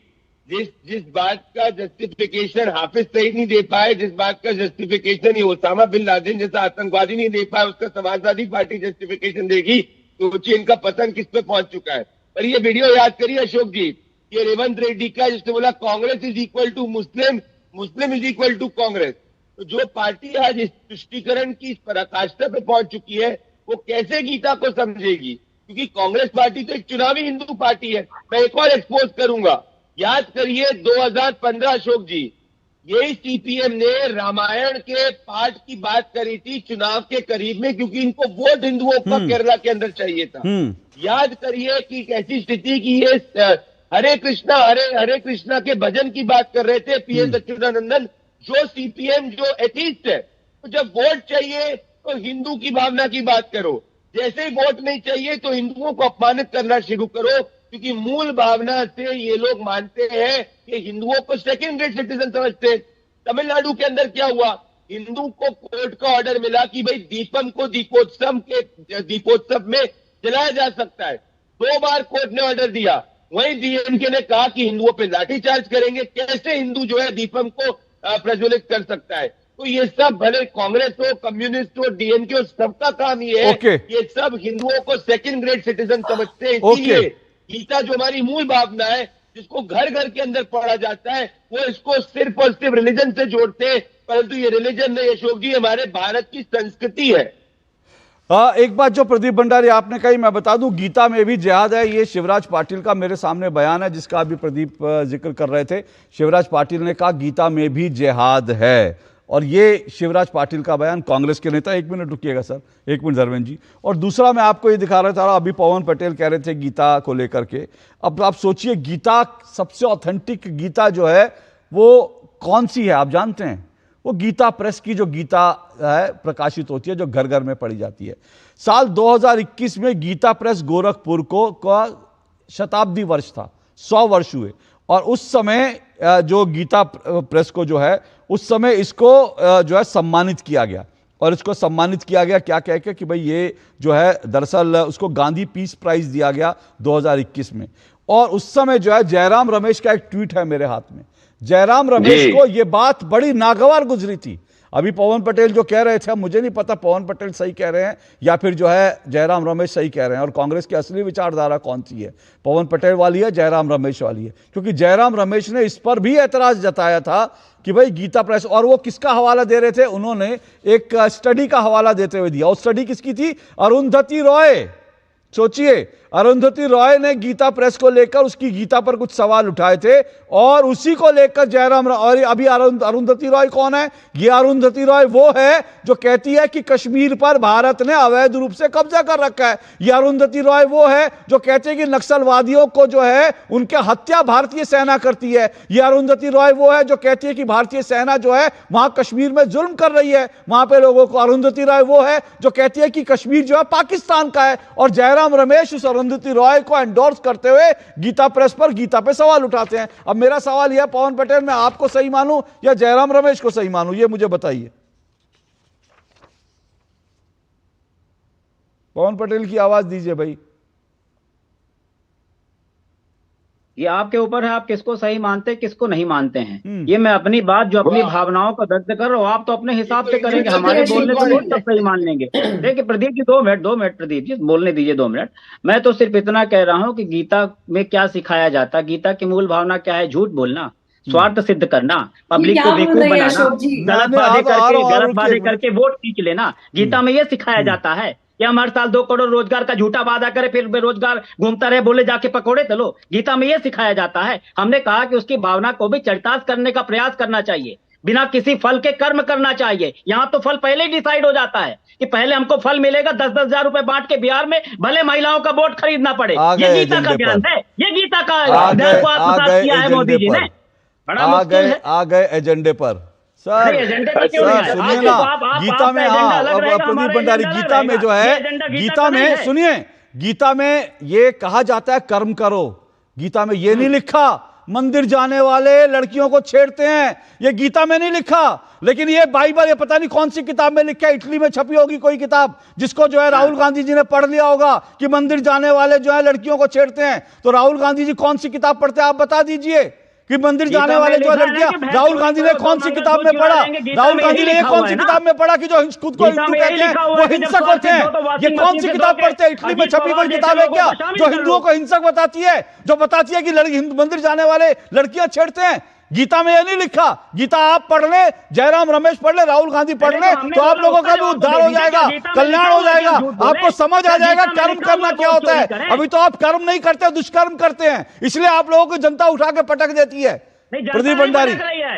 जिस बात का जस्टिफिकेशन हाफिज सईद नहीं दे पाए, जिस बात का जस्टिफिकेशन ये ओसामा बिन लादेन जैसा आतंकवादी नहीं दे पाए, उसका समाजवादी पार्टी जस्टिफिकेशन देगी, तो सोचिए इनका पतन किस पे पहुंच चुका है। पर ये वीडियो याद करिए अशोक जी, ये रेवंत रेड्डी का, जिसने बोला Congress is equal to Muslim, Muslim is equal to Congress. तो जो पार्टी आज इस तुष्टीकरण की इस पराकाष्ठा पे पहुंच चुकी है, वो कैसे गीता को समझेगी? क्योंकि कांग्रेस पार्टी तो एक चुनावी हिंदू पार्टी है। मैं एक और एक्सपोज करूंगा, याद करिए 2015 अशोक जी, यही सीपीएम ने रामायण के पाठ की बात करी थी चुनाव के करीब में, क्योंकि इनको वोट हिंदुओं का केरला के अंदर चाहिए था। याद करिए कि कैसी स्थिति की ये हरे कृष्णा के भजन की बात कर रहे थे पीएस अच्युतानंदन, जो सीपीएम जो एथिस्ट है। तो जब वोट चाहिए तो हिंदू की भावना की बात करो, जैसे ही वोट नहीं चाहिए तो हिंदुओं को अपमानित करना शुरू करो, क्योंकि मूल भावना से ये लोग मानते हैं कि हिंदुओं को सेकंड ग्रेड सिटीजन समझते हैं। तमिलनाडु के अंदर क्या हुआ, हिंदू को कोर्ट का ऑर्डर मिला कि भाई दीपम को दीपोत्सव में जलाया जा सकता है। 2 बार कोर्ट ने ऑर्डर दिया, वहीं डीएमके ने कहा कि हिंदुओं पे लाठीचार्ज करेंगे। कैसे हिंदू जो है दीपम को प्रज्वलित कर सकता है? तो ये सब भले कांग्रेस हो, कम्युनिस्ट हो, डीएमके हो, सबका काम ये है, ये सब हिंदुओं को सेकंड ग्रेड सिटीजन समझते हैं। इसीलिए गीता जो हमारी मूल भावना है, जिसको घर घर के अंदर पढ़ा जाता है, वो इसको सिर्फ और सिर्फ रिलीजन से जोड़ते हैं, परंतु ये रिलीजन नहीं अशोक जी, हमारे भारत की संस्कृति है। एक बात जो प्रदीप भंडारी आपने कही, मैं बता दूं, गीता में भी जिहाद है। ये शिवराज पाटिल का मेरे सामने बयान है जिसका अभी प्रदीप जिक्र कर रहे थे। शिवराज पाटिल ने कहा गीता में भी जिहाद है, और ये शिवराज पाटिल का बयान, कांग्रेस के नेता। एक मिनट रुकिएगा सर, एक मिनट धर्मेंद्र जी। और दूसरा मैं आपको ये दिखा रहा था, अभी पवन पटेल कह रहे थे गीता को लेकर के। अब आप सोचिए, गीता सबसे ऑथेंटिक गीता जो है वो कौन सी है आप जानते हैं? वो गीता प्रेस की जो गीता है प्रकाशित होती है, जो घर घर में पढ़ी जाती है। साल 2021 में गीता प्रेस गोरखपुर का शताब्दी वर्ष था, 100 वर्ष हुए। और उस समय जो गीता प्रेस को जो है, उस समय इसको जो है सम्मानित किया गया। और इसको सम्मानित किया गया क्या कह के कि भाई ये जो है, दरअसल उसको गांधी पीस प्राइज दिया गया 2021 में। और उस समय जो है जयराम रमेश का एक ट्वीट है मेरे हाथ में, जयराम रमेश को ये बात बड़ी नागवार गुजरी थी। अभी पवन पटेल जो कह रहे थे, मुझे नहीं पता पवन पटेल सही कह रहे हैं या फिर जो है जयराम रमेश सही कह रहे हैं, और कांग्रेस की असली विचारधारा कौन सी है, पवन पटेल वाली है, जयराम रमेश वाली है। क्योंकि जयराम रमेश ने इस पर भी ऐतराज जताया था कि भाई गीता प्रेस, और वो किसका हवाला दे रहे थे, उन्होंने एक स्टडी का हवाला देते हुए दिया। और स्टडी किसकी थी? अरुंधति रॉय। सोचिए, अरुंधति रॉय ने गीता प्रेस को लेकर उसकी गीता पर कुछ सवाल उठाए थे, और उसी को लेकर जयराम, और अभी अरुंधति रॉय कौन है? ये अरुंधति रॉय वो है जो कहती है कि कश्मीर पर भारत ने अवैध रूप से कब्जा कर रखा है। ये अरुंधति रॉय वो है जो कहते हैं कि नक्सलवादियों को जो है उनके हत्या भारतीय सेना करती है। ये अरुंधति रॉय वो है जो कहती है कि भारतीय सेना जो है वहां कश्मीर में जुल्म कर रही है वहां पे लोगों को। अरुंधति रॉय वो है जो कहती है कि कश्मीर जो है पाकिस्तान का है। और जयराम रमेश उस अरुंधति रॉय को एंडोर्स करते हुए गीता प्रेस पर गीता पे सवाल उठाते हैं। अब मेरा सवाल यह, पवन पटेल, मैं आपको सही मानूं या जयराम रमेश को सही मानूं, ये मुझे बताइए। पवन पटेल की आवाज दीजिए भाई। ये आपके ऊपर है, आप किसको सही मानते हैं, किसको नहीं मानते हैं। ये मैं अपनी बात जो अपनी भावनाओं को व्यक्त कर रहा हूँ, आप तो अपने हिसाब से करेंगे, हमारे बोलने से लोग सब सही मान लेंगे। देखिए प्रदीप जी, 2 मिनट प्रदीप जी बोलने दीजिए 2 मिनट। मैं तो सिर्फ इतना कह रहा हूँ कि गीता में क्या सिखाया जाता है। गीता की मूल भावना क्या है? झूठ बोलना, स्वार्थ सिद्ध करना, पब्लिक को बेवकूफ बनाना, गलत बातें करके वोट खींच लेना। गीता में यह सिखाया जाता है कि हम हर साल 2 करोड़ रोजगार का झूठा वादा करे, फिर बेरोजगार घूमता रहे, बोले जाके पकौड़े तलो। गीता में यह सिखाया जाता है। हमने कहा कि उसकी भावना को भी चरितार्थ करने का प्रयास करना चाहिए, बिना किसी फल के कर्म करना चाहिए। यहाँ तो फल पहले ही डिसाइड हो जाता है कि पहले हमको फल मिलेगा, 10-10 हजार रुपए बांट के बिहार में, भले महिलाओं का वोट खरीदना पड़े। ये गीता का ज्ञान है, ये गीता का आत्मसात किया है मोदी जी ने। आ गए एजेंडे पर। सर सुनिए ना, गीता में, हाँ प्रदीप भंडारी, गीता में जो है, गीता में सुनिए, गीता में ये कहा जाता है कर्म करो। गीता में ये नहीं लिखा मंदिर जाने वाले लड़कियों को छेड़ते हैं, ये गीता में नहीं लिखा। लेकिन ये बाइबल, ये पता नहीं कौन सी किताब में लिखा है, इटली में छपी होगी कोई किताब, जिसको जो है राहुल गांधी जी ने पढ़ लिया होगा कि मंदिर जाने वाले जो है लड़कियों को छेड़ते हैं। तो राहुल गांधी जी कौन सी किताब पढ़ते हैं आप बता दीजिए कि मंदिर जाने वाले जो लड़कियां, राहुल गांधी ने कौन सी किताब में पढ़ा? राहुल गांधी ने कौन सी किताब में पढ़ा कि जो खुद को हिंदू कहते हैं वो हिंसक होते हैं? ये कौन सी किताब पढ़ते हैं? इटली में छपी कोई किताब है क्या जो हिंदुओं को हिंसक बताती है, जो बताती है कि मंदिर जाने वाले लड़कियां छेड़ते हैं? गीता में ये नहीं लिखा। गीता आप पढ़ ले, जयराम रमेश पढ़ ले, राहुल गांधी पढ़ ले, तो आप लोगों का भी उद्धार हो जाएगा, कल्याण हो जाएगा, आपको समझ आ जाएगा कर्म करना क्या होता है। अभी तो आप कर्म नहीं करते, दुष्कर्म करते हैं, इसलिए आप लोगों को जनता उठा के पटक देती है। प्रदीप भंडारी,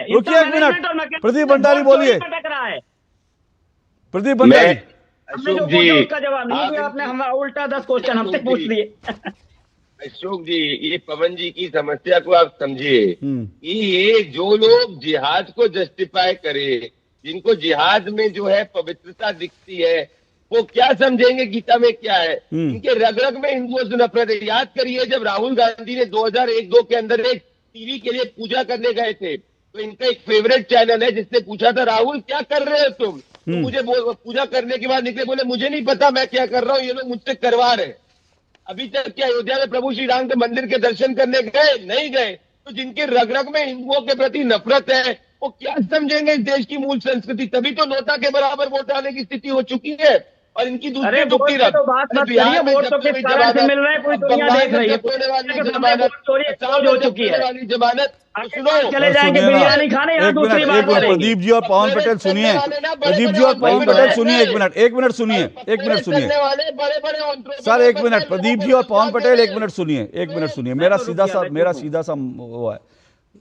रुकिए 1 मिनट, प्रदीप भंडारी बोलिए। प्रदीप भंडारी, उसका जवाब नहीं दिया आपने, हमारा उल्टा 10 क्वेश्चन हमसे पूछ लिए। अशोक जी, ये पवन जी की समस्या को आप समझिए कि ये जो लोग जिहाद को जस्टिफाई करे, जिनको जिहाद में जो है पवित्रता दिखती है, वो क्या समझेंगे गीता में क्या है? इनके रग रग में हिंदुओं से नफरत है। याद करिए, जब राहुल गांधी ने 2001-2 के अंदर एक टीवी के लिए पूजा करने गए थे, तो इनका एक फेवरेट चैनल है जिसने पूछा था, राहुल क्या कर रहे हो तुम? तो मुझे पूजा करने के बाद निकले, बोले मुझे नहीं पता मैं क्या कर रहा हूँ, ये लोग मुझसे करवा रहे। अभी तक क्या अयोध्या में प्रभु श्री राम के मंदिर के दर्शन करने गए? नहीं गए। तो जिनके रग रग में हिंदुओं के प्रति नफरत है, वो क्या समझेंगे इस देश की मूल संस्कृति? तभी तो नोटा के बराबर वोट डालने की स्थिति हो चुकी है। और इनकी दूसरी अरे दुखती वोट की रब। तो बात अरे मत बिहार करिए, में वोट तो जब्ती हुई किस कारण से जमानत, मिल रहे हैं पूरी अब दुनिया बंगाल देख में रही है। जब्त होने वाली हमें जमानत, वोट चोरी असम हो में जब्त चुकी होने है। वाली जमानत, तो आगे सुनो बाहर चले जाएंगे सुनिए ना, बिरयानी खाने, यहाँ एक दूसरी मिनट बात करेंगे। प्रदीप जी और पवन पटेल सुनिए, प्रदीप जी और पवन पटेल सुनिए, एक मिनट सुनिए, एक मिनट सुनिए बड़े बड़े सर, एक मिनट प्रदीप जी और पवन पटेल, एक मिनट सुनिए, एक मिनट सुनिए, मेरा सीधा सा वो है।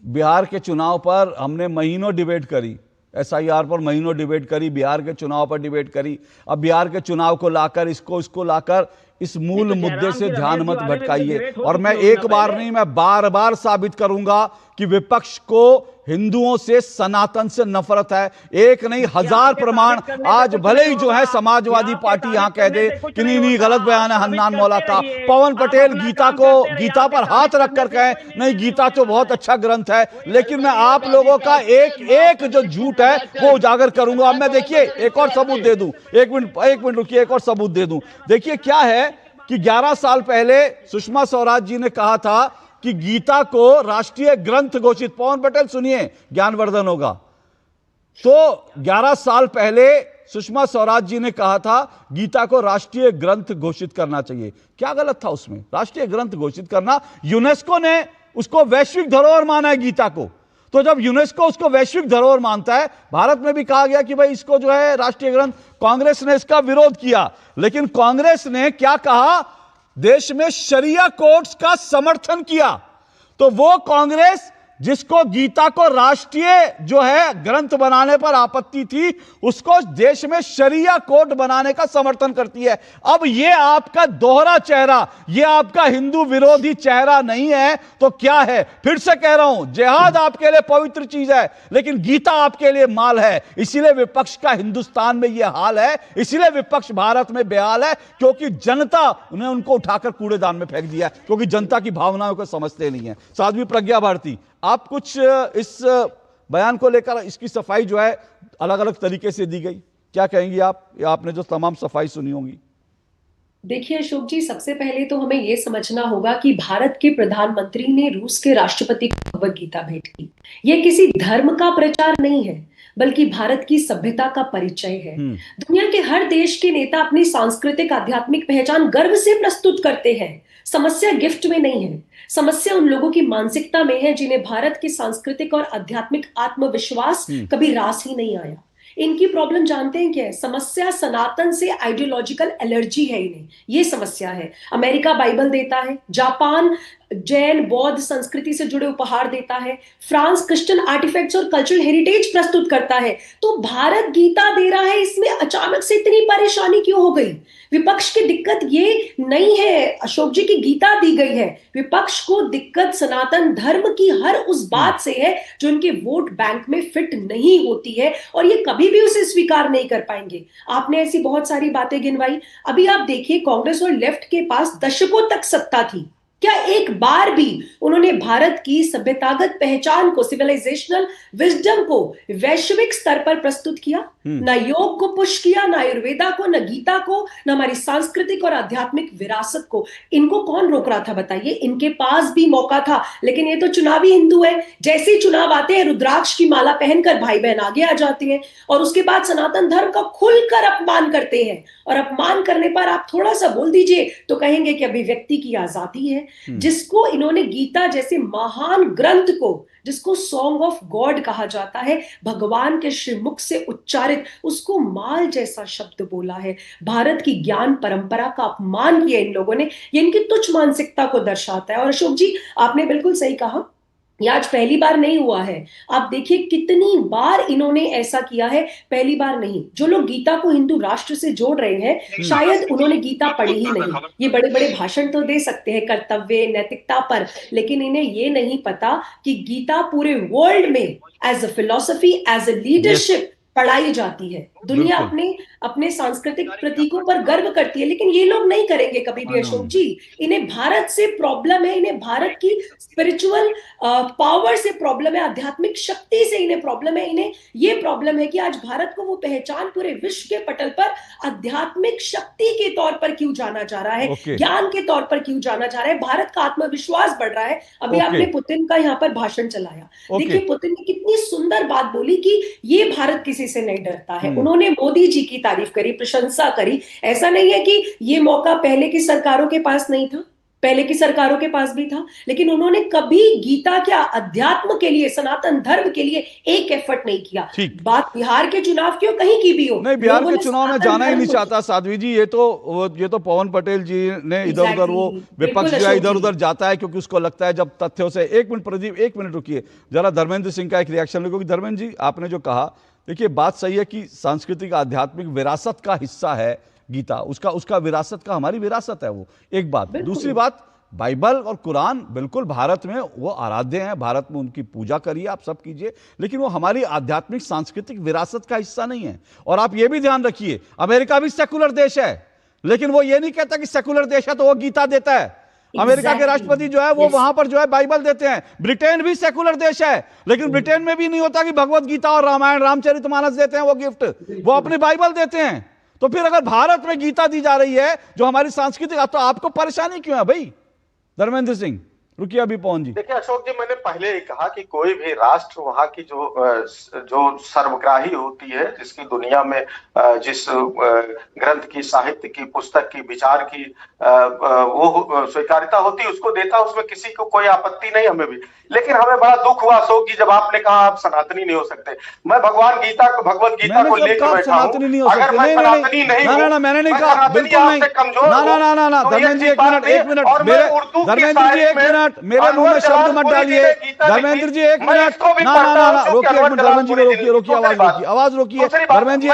बिहार के चुनाव पर हमने महीनों डिबेट करी, एसआईआर पर महीनों डिबेट करी, बिहार के चुनाव पर डिबेट करी। अब बिहार के चुनाव को लाकर इसको लाकर इस मूल मुद्दे से ध्यान मत भटकाइए। और मैं एक बार नहीं, मैं बार बार साबित करूंगा कि विपक्ष को हिंदुओं से, सनातन से नफरत है। एक नहीं, हजार प्रमाण। आज भले ही जो है समाजवादी पार्टी यहां कह दे कि नहीं गलत बयान है हन्नान मौला का, पवन पटेल गीता पर हाथ रखकर कहें नहीं गीता तो बहुत अच्छा ग्रंथ है, लेकिन मैं आप लोगों का एक जो झूठ है वो उजागर करूंगा। अब मैं देखिए एक और सबूत दे दूं, एक मिनट रुकिए, एक और सबूत दे दूं। देखिए क्या है कि 11 साल पहले सुषमा स्वराज जी ने कहा था कि गीता को राष्ट्रीय ग्रंथ घोषित, पवन पटेल सुनिए, ज्ञानवर्धन होगा। तो 11 साल पहले सुषमा स्वराज जी ने कहा था गीता को राष्ट्रीय ग्रंथ घोषित करना चाहिए। क्या गलत था उसमें? राष्ट्रीय ग्रंथ घोषित करना, यूनेस्को ने उसको वैश्विक धरोहर माना है गीता को। तो जब यूनेस्को उसको वैश्विक धरोहर मानता है, भारत में भी कहा गया कि भाई इसको जो है राष्ट्रीय ग्रंथ, कांग्रेस ने इसका विरोध किया, लेकिन कांग्रेस ने क्या कहा? देश में शरिया कोर्ट्स का समर्थन किया। तो वो कांग्रेस जिसको गीता को राष्ट्रीय जो है ग्रंथ बनाने पर आपत्ति थी, उसको देश में शरिया कोर्ट बनाने का समर्थन करती है। अब ये आपका दोहरा चेहरा, ये आपका हिंदू विरोधी चेहरा नहीं है तो क्या है? फिर से कह रहा हूं, जिहाद आपके लिए पवित्र चीज है, लेकिन गीता आपके लिए माल है। इसीलिए विपक्ष का हिंदुस्तान में यह हाल है, इसीलिए विपक्ष भारत में बेहाल है, क्योंकि जनता ने उनको उठाकर कूड़ेदान में फेंक दिया, क्योंकि जनता की भावनाओं को समझते नहीं है। साध्वी प्रज्ञा भारती, आप कुछ इस बयान को लेकर, इसकी सफाई जो है अलग अलग तरीके से दी गई, क्या कहेंगी आप? या आपने जो तमाम सफाई सुनी होंगी। देखिए अशोक जी, सबसे पहले तो हमें यह समझना होगा कि भारत के प्रधानमंत्री ने रूस के राष्ट्रपति को भगवद गीता भेंट की। यह किसी धर्म का प्रचार नहीं है, बल्कि भारत की सभ्यता का परिचय है। दुनिया के हर देश के नेता अपनी सांस्कृतिक आध्यात्मिक पहचान गर्व से प्रस्तुत करते हैं। समस्या गिफ्ट में नहीं है, समस्या उन लोगों की मानसिकता में है जिन्हें भारत के सांस्कृतिक और आध्यात्मिक आत्मविश्वास कभी रास ही नहीं आया। इनकी प्रॉब्लम जानते हैं क्या है? समस्या सनातन से आइडियोलॉजिकल एलर्जी है इन्हें, ये समस्या है। अमेरिका बाइबल देता है, जापान जैन बौद्ध संस्कृति से जुड़े उपहार देता है, फ्रांस क्रिश्चियन आर्टिफैक्ट्स और कल्चरल हेरिटेज प्रस्तुत करता है, तो भारत गीता दे रहा है। इसमें अचानक से इतनी परेशानी क्यों हो गई? विपक्ष की दिक्कत ये नहीं है अशोक जी की गीता दी गई है, विपक्ष को दिक्कत सनातन धर्म की हर उस बात से है जो इनके वोट बैंक में फिट नहीं होती है, और ये कभी भी उसे स्वीकार नहीं कर पाएंगे। आपने ऐसी बहुत सारी बातें गिनवाई। अभी आप देखिए, कांग्रेस और लेफ्ट के पास दशकों तक सत्ता थी, क्या एक बार भी उन्होंने भारत की सभ्यतागत पहचान को, सिविलाइजेशनल विजडम को वैश्विक स्तर पर प्रस्तुत किया? ना योग को पुश किया, ना आयुर्वेदा को, ना गीता को, ना हमारी सांस्कृतिक और आध्यात्मिक विरासत को। इनको कौन रोक रहा था बताइए? इनके पास भी मौका था, लेकिन ये तो चुनावी हिंदू है। जैसे ही चुनाव आते हैं, रुद्राक्ष की माला पहनकर भाई बहन आगे आ जाते हैं और उसके बाद सनातन धर्म का खुलकर अपमान करते हैं। और अपमान करने पर आप थोड़ा सा बोल दीजिए तो कहेंगे कि अभिव्यक्ति की आजादी है। जिसको इन्होंने गीता जैसे महान ग्रंथ को, जिसको सॉन्ग ऑफ गॉड कहा जाता है, भगवान के श्रीमुख से उच्चारित, उसको माल जैसा शब्द बोला है। भारत की ज्ञान परंपरा का अपमान किया इन लोगों ने। ये इनकी तुच्छ मानसिकता को दर्शाता है। और अशोक जी, आपने बिल्कुल सही कहा, ये आज पहली बार नहीं हुआ है। आप देखिए कितनी बार इन्होंने ऐसा किया है, पहली बार नहीं। जो लोग गीता को हिंदू राष्ट्र से जोड़ रहे हैं, शायद उन्होंने गीता पढ़ी ही नहीं। ये बड़े बड़े भाषण तो दे सकते हैं कर्तव्य नैतिकता पर, लेकिन इन्हें ये नहीं पता कि गीता पूरे वर्ल्ड में as a philosophy, as a leadership पढ़ाई जाती है। दुनिया अपने सांस्कृतिक प्रतीकों पर गर्व करती है, लेकिन ये लोग नहीं करेंगे कभी भी अशोक जी। इन्हें भारत से प्रॉब्लम है, इन्हें भारत की स्पिरिचुअल पावर से प्रॉब्लम है, आध्यात्मिक शक्ति से इन्हें प्रॉब्लम है। इन्हें ये प्रॉब्लम है कि आज भारत को वो पहचान पूरे विश्व के पटल पर आध्यात्मिक शक्ति के तौर पर क्यों जाना जा रहा है, ज्ञान के तौर पर क्यों जाना जा रहा है। भारत का आत्मविश्वास बढ़ रहा है। अभी आपने पुतिन का यहाँ पर भाषण चलाया, देखिए पुतिन ने कितनी सुंदर बात बोली कि ये भारत किसी किसी से नहीं डरता है। उन्होंने मोदी जी की तारीफ करी, प्रशंसा करी। ऐसा नहीं है कि ये मौका पहले की सरकारों के पास नहीं था, पहले की सरकारों के पास भी था, लेकिन उन्होंने कभी गीता क्या अध्यात्म के लिए, सनातन धर्म के लिए एक एफर्ट नहीं किया। बात बिहार के चुनाव की हो, कहीं की भी हो, नहीं, बिहार के चुनाव में जाना ही नहीं चाहता साध्वी जी। ये तो पवन पटेल जी ने इधर उधर, वो विपक्ष जो है इधर उधर जाता है क्योंकि उसको लगता है जब तथ्यों से। एक मिनट प्रदीप, एक मिनट रुकिए जरा, धर्मेंद्र सिंह का एक रिएक्शन ले, क्योंकि धर्मेंद्र जी आपने जो कहा, देखिए बात सही है कि सांस्कृतिक आध्यात्मिक विरासत का हिस्सा है गीता, उसका विरासत का, हमारी विरासत है वो, एक बात। दूसरी बात, बाइबल और कुरान बिल्कुल भारत में वो आराध्य हैं, भारत में उनकी पूजा करिए, आप सब कीजिए, लेकिन वो हमारी आध्यात्मिक सांस्कृतिक विरासत का हिस्सा नहीं है। और आप ये भी ध्यान रखिए, अमेरिका भी सेकुलर देश है, लेकिन वो ये नहीं कहता कि सेकुलर देश है तो वो गीता देता है। अमेरिका के राष्ट्रपति जो है वो वहां पर जो है बाइबल देते हैं। ब्रिटेन भी सेकुलर देश है, लेकिन ब्रिटेन में भी नहीं होता कि भगवत गीता और रामायण रामचरितमानस देते हैं वो गिफ्ट, वो अपनी बाइबल देते हैं। तो फिर अगर भारत में गीता दी जा रही है जो हमारी सांस्कृतिक, तो आपको परेशानी क्यों है भाई? धर्मेंद्र सिंह, रुकिए अभी पवन जी। देखिए अशोक जी, मैंने पहले ही कहा कि कोई भी राष्ट्र वहां की जो सर्वग्राही होती है, जिसकी दुनिया में जिस ग्रंथ की, साहित्य की, पुस्तक की, विचार की वो स्वीकार्यता होती है, उसको देता, उसमें किसी को कोई आपत्ति नहीं, हमें भी। लेकिन हमें बड़ा दुख हुआ अशोक जी जब आपने कहा आप सनातनी नहीं हो सकते। मैं भगवान गीता को, भगवत गीता को लेकर बैठा हूं। अगर मैं सनातनी नहीं हूं, मैंने नहीं कहा, बिल्कुल नहीं, ना धर्मेंद्र जी एक मिनट, धर्मेंद्र जी एक मिनट, मेरे मुंह में शब्द मत डालिए। धर्मेंद्र जी एक मिनट, ना रोकिए एक मिनट, धर्मेंद्र जी रोकिए, आवाज रोकिए। धर्मेंद्र जी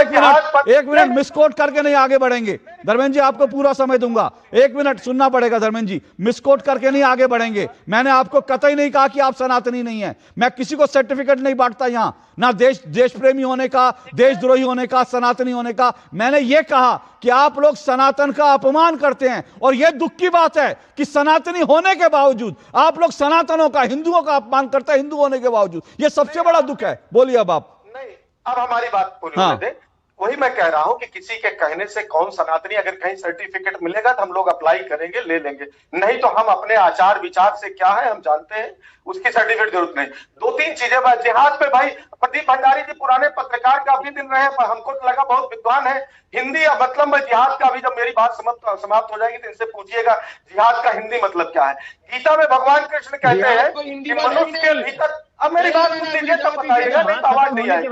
एक मिनट, मिसकोट करके नहीं आगे बढ़ेंगे। धर्मेंद्र जी आपको पूरा समय दूंगा, एक मिनट सुनना पड़ेगा। धर्मेंद्र जी मिसकोट करके नहीं आगे बढ़ेंगे। मैंने आपको कतई नहीं कहा कि आप सनातनी नहीं है, मैं किसी को सर्टिफिकेट नहीं बांटता यहां, ना देश प्रेमी होने का, देशद्रोही होने का, सनातनी होने का। मैंने यह कहा कि आप लोग सनातन का अपमान करते हैं, और यह दुख की बात है कि सनातनी होने के बावजूद आप लोग सनातनों का, हिंदुओं का अपमान करते हैं, हिंदू होने के बावजूद। यह सबसे बड़ा दुख है। बोलिए अब आप। नहीं, अब हमारी बात पूरी होने दे। वही मैं कह रहा हूं कि किसी के कहने से कौन सनातनी, अगर कहीं सर्टिफिकेट मिलेगा तो हम लोग अप्लाई करेंगे, ले लेंगे, नहीं तो हम अपने आचार विचार से क्या है हम जानते हैं, उसकी सर्टिफिकेट जरूरत नहीं। दो तीन चीजें जिहाद पे भाई प्रदीप भंडारी जी पुराने पत्रकार काफी दिन रहे, पर हमको तो लगा बहुत विद्वान है। हिंदी मतलब में जिहाद का भी, जब मेरी बात समाप्त हो जाएगी तो इनसे पूछिएगा जिहाद का हिंदी मतलब क्या है। गीता में भगवान कृष्ण कहते हैं कि मनुष्य के भीतर, अब मेरी बात सुन लीजिए तब बताइएगा, नहीं तो आवाज नहीं आएगी।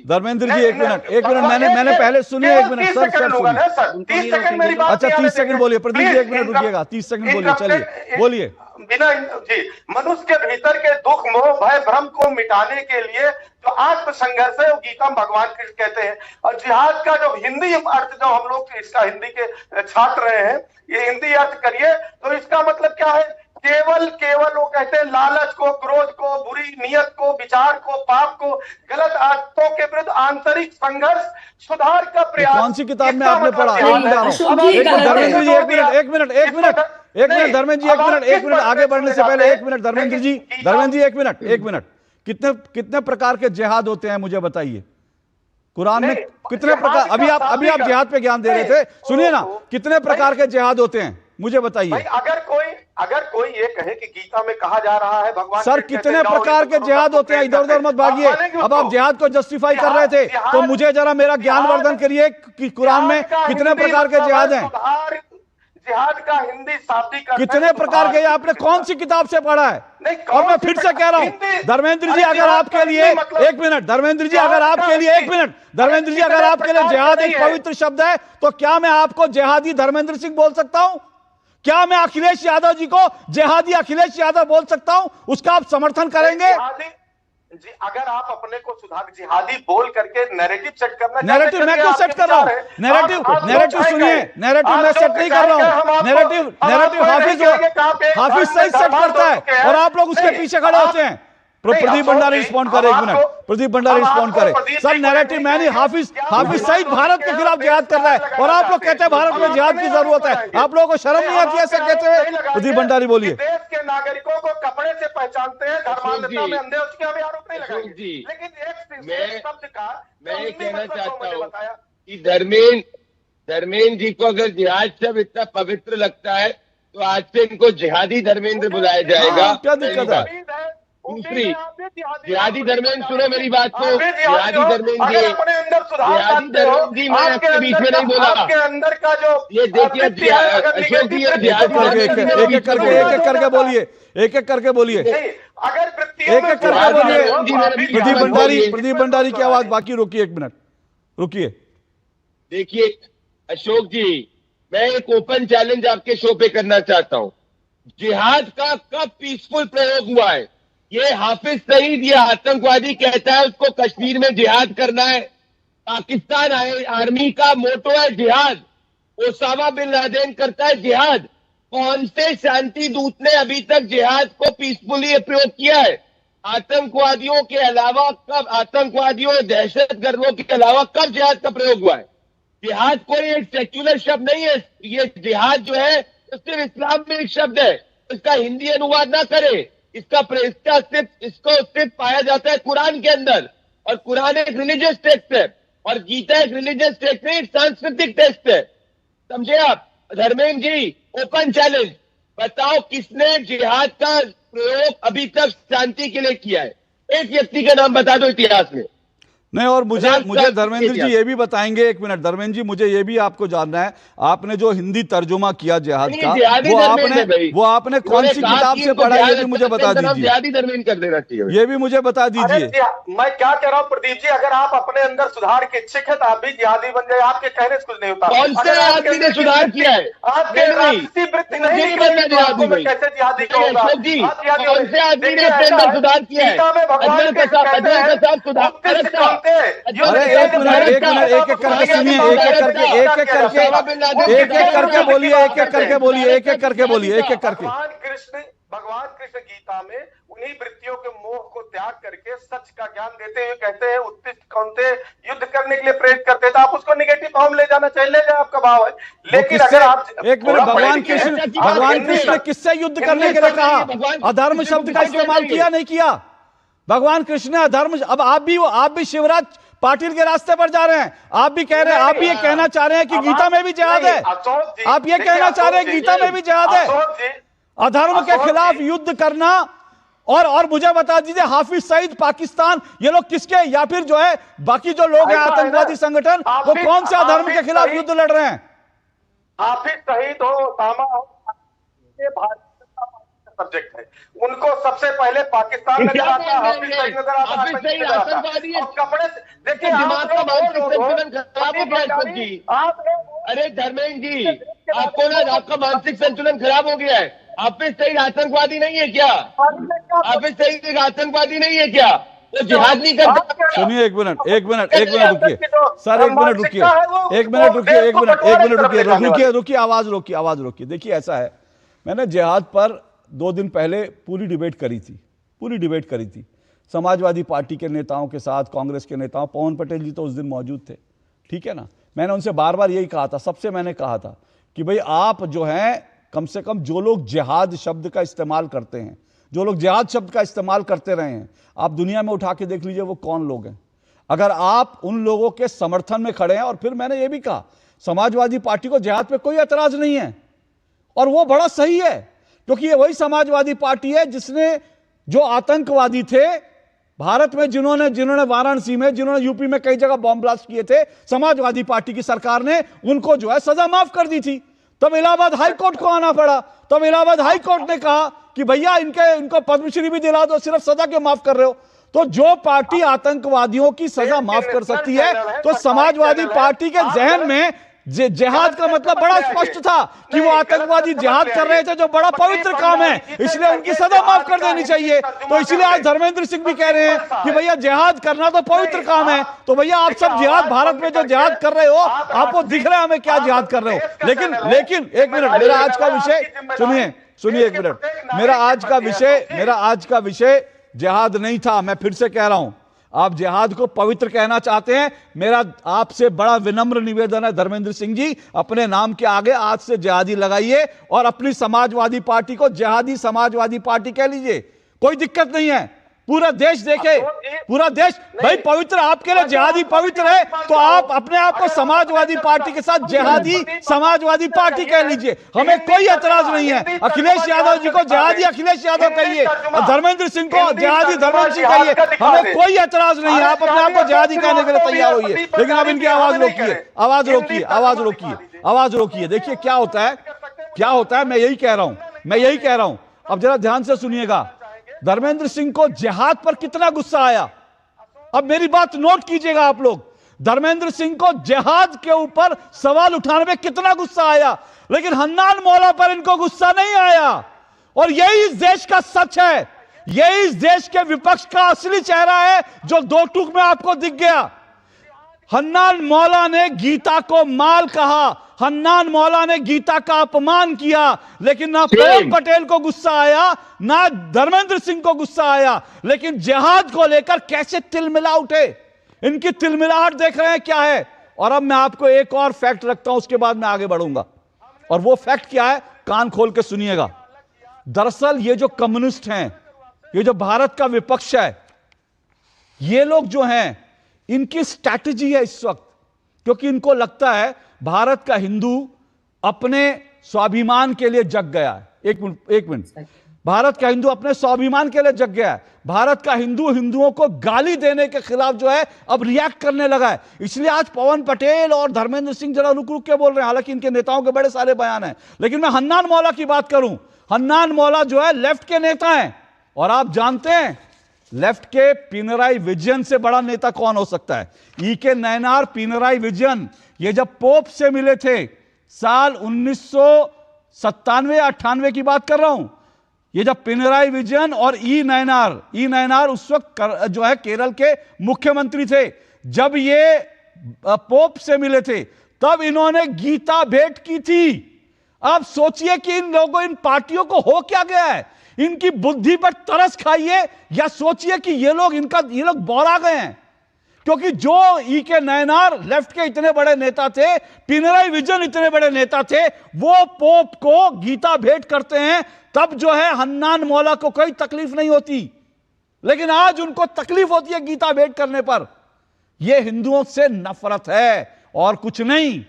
धर्मेंद्र जी एक मिनट, मैंने पहले सुनिए, एक मिनट सर, 30 सेकंड मेरी बात। अच्छा 30 सेकंड बोलिए प्रदीप जी, एक मिनट रुकिएगा, 30 सेकंड बोलिए, चलिए बोलिए। बिना जी, मनुष्य के भीतर के दुख, मोह, भय, भ्रम को मिटाने के लिए जो आत्म संघर्ष है वो गीता में भगवान कृष्ण कहते हैं। और जिहाद का जो हिंदी अर्थ, जो हम लोग इसका हिंदी के छात्र रहे हैं, ये हिंदी अर्थ करिए तो इसका मतलब क्या है? केवल वो कहते हैं लालच को, क्रोध को, बुरी नियत को, विचार को, पाप को, गलत आदतों के विरुद्ध आंतरिक संघर्ष, सुधार का प्रयास। कौन सी किताब में आपने पढ़ा? धर्मेंद्र जी एक मिनट, धर्मेंद्र जी एक मिनट, आगे बढ़ने से पहले एक मिनट, धर्मेंद्र जी एक मिनट, कितने प्रकार के जिहाद होते हैं मुझे बताइए? कुरान में कितने प्रकार? अभी आप जिहाद पे ज्ञान दे रहे थे, सुनिए ना, कितने प्रकार के जिहाद होते हैं मुझे बताइए। अगर कोई ये कहे कि गीता में कहा जा रहा है भगवान, सर कितने प्रकार के जिहाद होते हैं? इधर उधर मत भागिए। अब आप जिहाद को जस्टिफाई कर रहे थे तो मुझे जरा मेरा ज्ञानवर्धन करिए कि कुरान में कितने प्रकार के जिहाद हैं? जिहाद का हिंदी शाब्दिक कितने प्रकार के, आपने कौन सी किताब से पढ़ा है? और मैं फिर से कह रहा हूं, धर्मेंद्र जी अगर आपके लिए एक मिनट, धर्मेंद्र जी अगर आपके लिए एक मिनट, धर्मेंद्र जी अगर आपके लिए जिहाद एक पवित्र शब्द है तो क्या मैं आपको जिहादी धर्मेंद्र सिंह बोल सकता हूं? क्या मैं अखिलेश यादव जी को जिहादी अखिलेश यादव बोल सकता हूं? उसका आप समर्थन करेंगे? जी, अगर आप अपने को सुधार जिहादी बोल करके नैरेटिव सेट करना, नैरेटिव मैं क्यों सेट कर रहा हूं? नैरेटिव सुनिए, नैरेटिव मैं सेट नहीं कर रहा हूं। नैरेटिव हाफिज सही सेट करता है और आप लोग उसके पीछे खड़े होते हैं। प्रदीप भंडारी रिस्पॉन्ड करे, एक मिनट, प्रदीप भंडारी रिस्पॉन्ड करे। सर नैरेटिव मैं नहीं, हाफिज सईद भारत के खिलाफ जिहाद कर रहा है और आप लोग कहते हैं भारत में जिहाद की जरूरत है। आप लोगों को शर्म नहीं आती ऐसे कहते हुए? प्रदीप भंडारी बोलिए। देश के नागरिकों को कपड़े से पहचानते हैं, धर्मांधता में अंधे, उसके हमें आरोप नहीं लगाएंगे, लेकिन एक शब्द का मैं ये कहना चाहता हूँ कि धर्मेंद्र जी को अगर जिहाद शब्द इतना पवित्र लगता है तो आज से इनको जिहादी धर्मेंद्र बुलाया जाएगा। क्या दिक्कत है? दूसरी जिहादी धर्मेंद्र, सुनो मेरी बात को, जिहादी धर्मेंद्र जी, अपने अंदर सुधार जिहादी धर्मेंद्र जी, मैं आपके बीच में नहीं बोला। आपके अंदर का जो ये देखिए अशोक जी, एक एक करके बोलिए, एक एक करके बोलिए, अगर एक एक करके बोलिए। प्रदीप भंडारी की आवाज बाकी, रोकिए 1 मिनट, रुकिए। देखिए अशोक जी, मैं एक ओपन चैलेंज आपके शो पे करना चाहता हूं। जिहाद का कब पीसफुल प्रयोग हुआ है? ये हाफिज सईद, ये आतंकवादी कहता है उसको कश्मीर में जिहाद करना है। पाकिस्तान आर्मी का मोटो है जिहाद। ओसामा बिन लादेन करता है जिहाद। कौन से शांति दूत ने अभी तक जिहाद को पीसफुली प्रयोग किया है? आतंकवादियों के अलावा कब, आतंकवादियों दहशतगर्दों के अलावा कब जिहाद का प्रयोग हुआ है? जिहाद कोई एक सेक्युलर शब्द नहीं है। ये जिहाद जो है सिर्फ इस्लाम में एक शब्द है। इसका हिंदी अनुवाद ना करे। इसको सिर्फ पाया जाता है कुरान के अंदर, और कुरान एक रिलीजियस टेक्स्ट है और गीता एक रिलीजियस टेक्स्ट नहीं, एक सांस्कृतिक टेक्स्ट है। समझे आप? धर्मेंद्र जी, ओपन चैलेंज, बताओ किसने जिहाद का प्रयोग अभी तक शांति के लिए किया है? एक व्यक्ति का नाम बता दो इतिहास में। नहीं, और मुझे धर्मेंद्र जी ये भी बताएंगे, 1 मिनट धर्मेंद्र जी, मुझे ये भी आपको जानना है, आपने जो हिंदी तर्जुमा किया जिहाद का, वो आपने कौन सी किताब से पढ़ा, ये भी मुझे बता दीजिए। धर्मेंद्र कर देना चाहिए, ये भी मुझे बता दीजिए। मैं क्या कह रहा हूँ प्रदीप जी, अगर आप अपने अंदर सुधार के इच्छुक है तो आप भी जिहादी बन जाए। आपके कहने से कुछ नहीं होता। कौन से आदमी ने सुधार किया है? आपके राजनीति वृत्ति नहीं निकलेगी तो आपको मैं कैसे जिहादी कहूंगा? कौन से आदमी ने अपने अंदर सुधार किया है? भगवान के साथ सुधार, एक मिनट, एक एक करके सुनिए, एक एक करके बोलिए, एक एक करके बोलिए, एक एक करके बोलिए, एक एक करके। भगवान कृष्ण गीता में उन्हीं वृत्तियों के मोह को त्याग करके सच का ज्ञान देते हुए कहते हैं उत्तिष्ठ कौन्तेय, युद्ध करने के लिए प्रेरित करते हैं। तो आप उसको निगेटिव फॉर्म ले जाना चाहिए, ले जाए, आपका भाव है। लेकिन अगर आप, एक मिनट, भगवान कृष्ण ने किससे युद्ध करने के लिए कहा? अधर्म शब्द का इस्तेमाल किया, नहीं किया? भगवान कृष्ण ने अधर्म, अब आप भी शिवराज पाटिल के रास्ते पर जा रहे हैं। आप भी कह रहे हैं, आप भी ये कहना चाह रहे हैं कि गीता में भी जिहाद है। आप ये कहना चाह रहे हैं गीता में भी जिहाद है, अधर्म के खिलाफ युद्ध करना। और मुझे बता दीजिए, हाफिज सईद, पाकिस्तान, ये लोग किसके, या फिर जो है बाकी जो लोग हैं आतंकवादी संगठन, वो कौन से अधर्म के खिलाफ युद्ध लड़ रहे हैं? हाफिज सईद हो, ओसामा हो, ये भारत सब्जेक्ट है। उनको सबसे पहले पाकिस्तान नजर आता है, हाफिज सईद नजर आता है, कपड़े देखिए, दिमाग का मानसिक संतुलन खराब हो गया है। अरे धर्मेंद्र जी, आपको ना आपका मानसिक संतुलन खराब हो गया है। हाफिज सईद आतंकवादी नहीं है क्या? हाफिज सईद एक आतंकवादी नहीं है क्या? तो जिहाद नहीं करता। सुनिए, एक मिनट रुकिए सर, एक मिनट रुकिए, आवाज रोकिए। देखिए ऐसा है, मैंने जिहाद पर 2 दिन पहले पूरी डिबेट करी थी समाजवादी पार्टी के नेताओं के साथ, कांग्रेस के नेताओं। पवन पटेल जी तो उस दिन मौजूद थे, ठीक है ना। मैंने उनसे बार बार यही कहा था, सबसे मैंने कहा था कि भाई आप जो हैं, कम से कम जो लोग जिहाद शब्द का इस्तेमाल करते हैं, जो लोग जिहाद शब्द का इस्तेमाल करते रहे हैं, आप दुनिया में उठा के देख लीजिए वो कौन लोग हैं। अगर आप उन लोगों के समर्थन में खड़े हैं, और फिर मैंने ये भी कहा समाजवादी पार्टी को जिहाद पे कोई एतराज नहीं है, और वो बड़ा सही है, क्योंकि ये वही समाजवादी पार्टी है जिसने, जो आतंकवादी थे भारत में, जिन्होंने वाराणसी में, जिन्होंने यूपी में कई जगह बॉम्ब ब्लास्ट किए थे, समाजवादी पार्टी की सरकार ने उनको जो है सजा माफ कर दी थी। तब इलाहाबाद हाई कोर्ट को आना पड़ा। तब इलाहाबाद हाई कोर्ट ने कहा कि भैया इनको पद्मश्री भी दिला दो, सिर्फ सजा क्यों माफ कर रहे हो? तो जो पार्टी आतंकवादियों की सजा माफ कर सकती है, तो समाजवादी पार्टी के जहन में जिहाद का मतलब बड़ा स्पष्ट था कि वो आतंकवादी जिहाद कर रहे थे, जो बड़ा पवित्र काम है, इसलिए उनकी सजा माफ कर देनी चाहिए। तो इसलिए आज धर्मेंद्र सिंह भी कह रहे हैं कि भैया जिहाद करना तो पवित्र काम है, तो भैया आप सब जिहाद, भारत में जो जिहाद कर रहे हो, आपको दिख रहा है हमें क्या जिहाद कर रहे हो। लेकिन एक मिनट, मेरा आज का विषय सुनिए, एक मिनट, मेरा आज का विषय जिहाद नहीं था। मैं फिर से कह रहा हूं, आप जिहाद को पवित्र कहना चाहते हैं, मेरा आपसे बड़ा विनम्र निवेदन है धर्मेंद्र सिंह जी, अपने नाम के आगे आज से जिहादी लगाइए और अपनी समाजवादी पार्टी को जिहादी समाजवादी पार्टी कह लीजिए, कोई दिक्कत नहीं है। पूरा देश देखे, पूरा देश। भाई पवित्र आपके लिए जिहादी पवित्र है, तो आप अपने आप को समाजवादी पार्टी के साथ जिहादी समाजवादी पार्टी कह लीजिए, हमें कोई एतराज नहीं है। अखिलेश यादव जी को जिहादी अखिलेश यादव कहिए और धर्मेंद्र सिंह को जिहादी धर्मेंद्र सिंह कहिए, हमें कोई एतराज नहीं है। आप अपने आप को जिहादी कहने के लिए तैयार होइए, लेकिन अब इनकी आवाज रोकिए, आवाज रोकिए, आवाज रोकिए, आवाज रोकिए। देखिए क्या होता है, क्या होता है, मैं यही कह रहा हूं, मैं यही कह रहा हूं। अब जरा ध्यान से सुनिएगा, धर्मेंद्र सिंह को जिहाद पर कितना गुस्सा आया। अब मेरी बात नोट कीजिएगा आप लोग, धर्मेंद्र सिंह को जिहाद के ऊपर सवाल उठाने में कितना गुस्सा आया, लेकिन हन्नान मौला पर इनको गुस्सा नहीं आया। और यही इस देश का सच है, यही इस देश के विपक्ष का असली चेहरा है जो दो टूक में आपको दिख गया। हन्नान मौला ने गीता को माल कहा, हन्नान मौला ने गीता का अपमान किया, लेकिन ना पवन पटेल को गुस्सा आया, ना धर्मेंद्र सिंह को गुस्सा आया, लेकिन जिहाद को लेकर कैसे तिलमिला उठे। इनकी तिलमिलाहट देख रहे हैं क्या है। और अब मैं आपको एक और फैक्ट रखता हूं, उसके बाद मैं आगे बढ़ूंगा। और वो फैक्ट क्या है, कान खोल के सुनिएगा। दरअसल ये जो कम्युनिस्ट हैं, ये जो भारत का विपक्ष है, ये लोग जो हैं, इनकी स्ट्रैटेजी है इस वक्त, क्योंकि इनको लगता है भारत का हिंदू अपने स्वाभिमान के लिए जग गया है। एक मिनट, भारत का हिंदू अपने स्वाभिमान के लिए जग गया है। भारत का हिंदू हिंदुओं को गाली देने के खिलाफ जो है अब रिएक्ट करने लगा है। इसलिए आज पवन पटेल और धर्मेंद्र सिंह जरा रुक रुक के बोल रहे हैं, हालांकि इनके नेताओं के बड़े सारे बयान हैं। लेकिन मैं हन्नान मौला की बात करूं, हन्नान मौला जो है लेफ्ट के नेता हैं, और आप जानते हैं लेफ्ट के पिनराई विजयन से बड़ा नेता कौन हो सकता है। ईके नयनार, पिनराई विजयन, ये जब पोप से मिले थे साल 1997-98 की बात कर रहा हूं, ये जब पिनराई विजयन और ई नयनार उस वक्त जो है केरल के मुख्यमंत्री थे, जब ये पोप से मिले थे तब इन्होंने गीता भेंट की थी। आप सोचिए कि इन लोगों, इन पार्टियों को हो क्या गया है, इनकी बुद्धि पर तरस खाइए, या सोचिए कि ये लोग बौरा गए हैं। क्योंकि जो ईके नयनार लेफ्ट के इतने बड़े नेता थे, पिनराई विजयन इतने बड़े नेता थे, वो पोप को गीता भेंट करते हैं, तब जो है हन्नान मौला को कोई तकलीफ नहीं होती, लेकिन आज उनको तकलीफ होती है गीता भेंट करने पर। यह हिंदुओं से नफरत है और कुछ नहीं,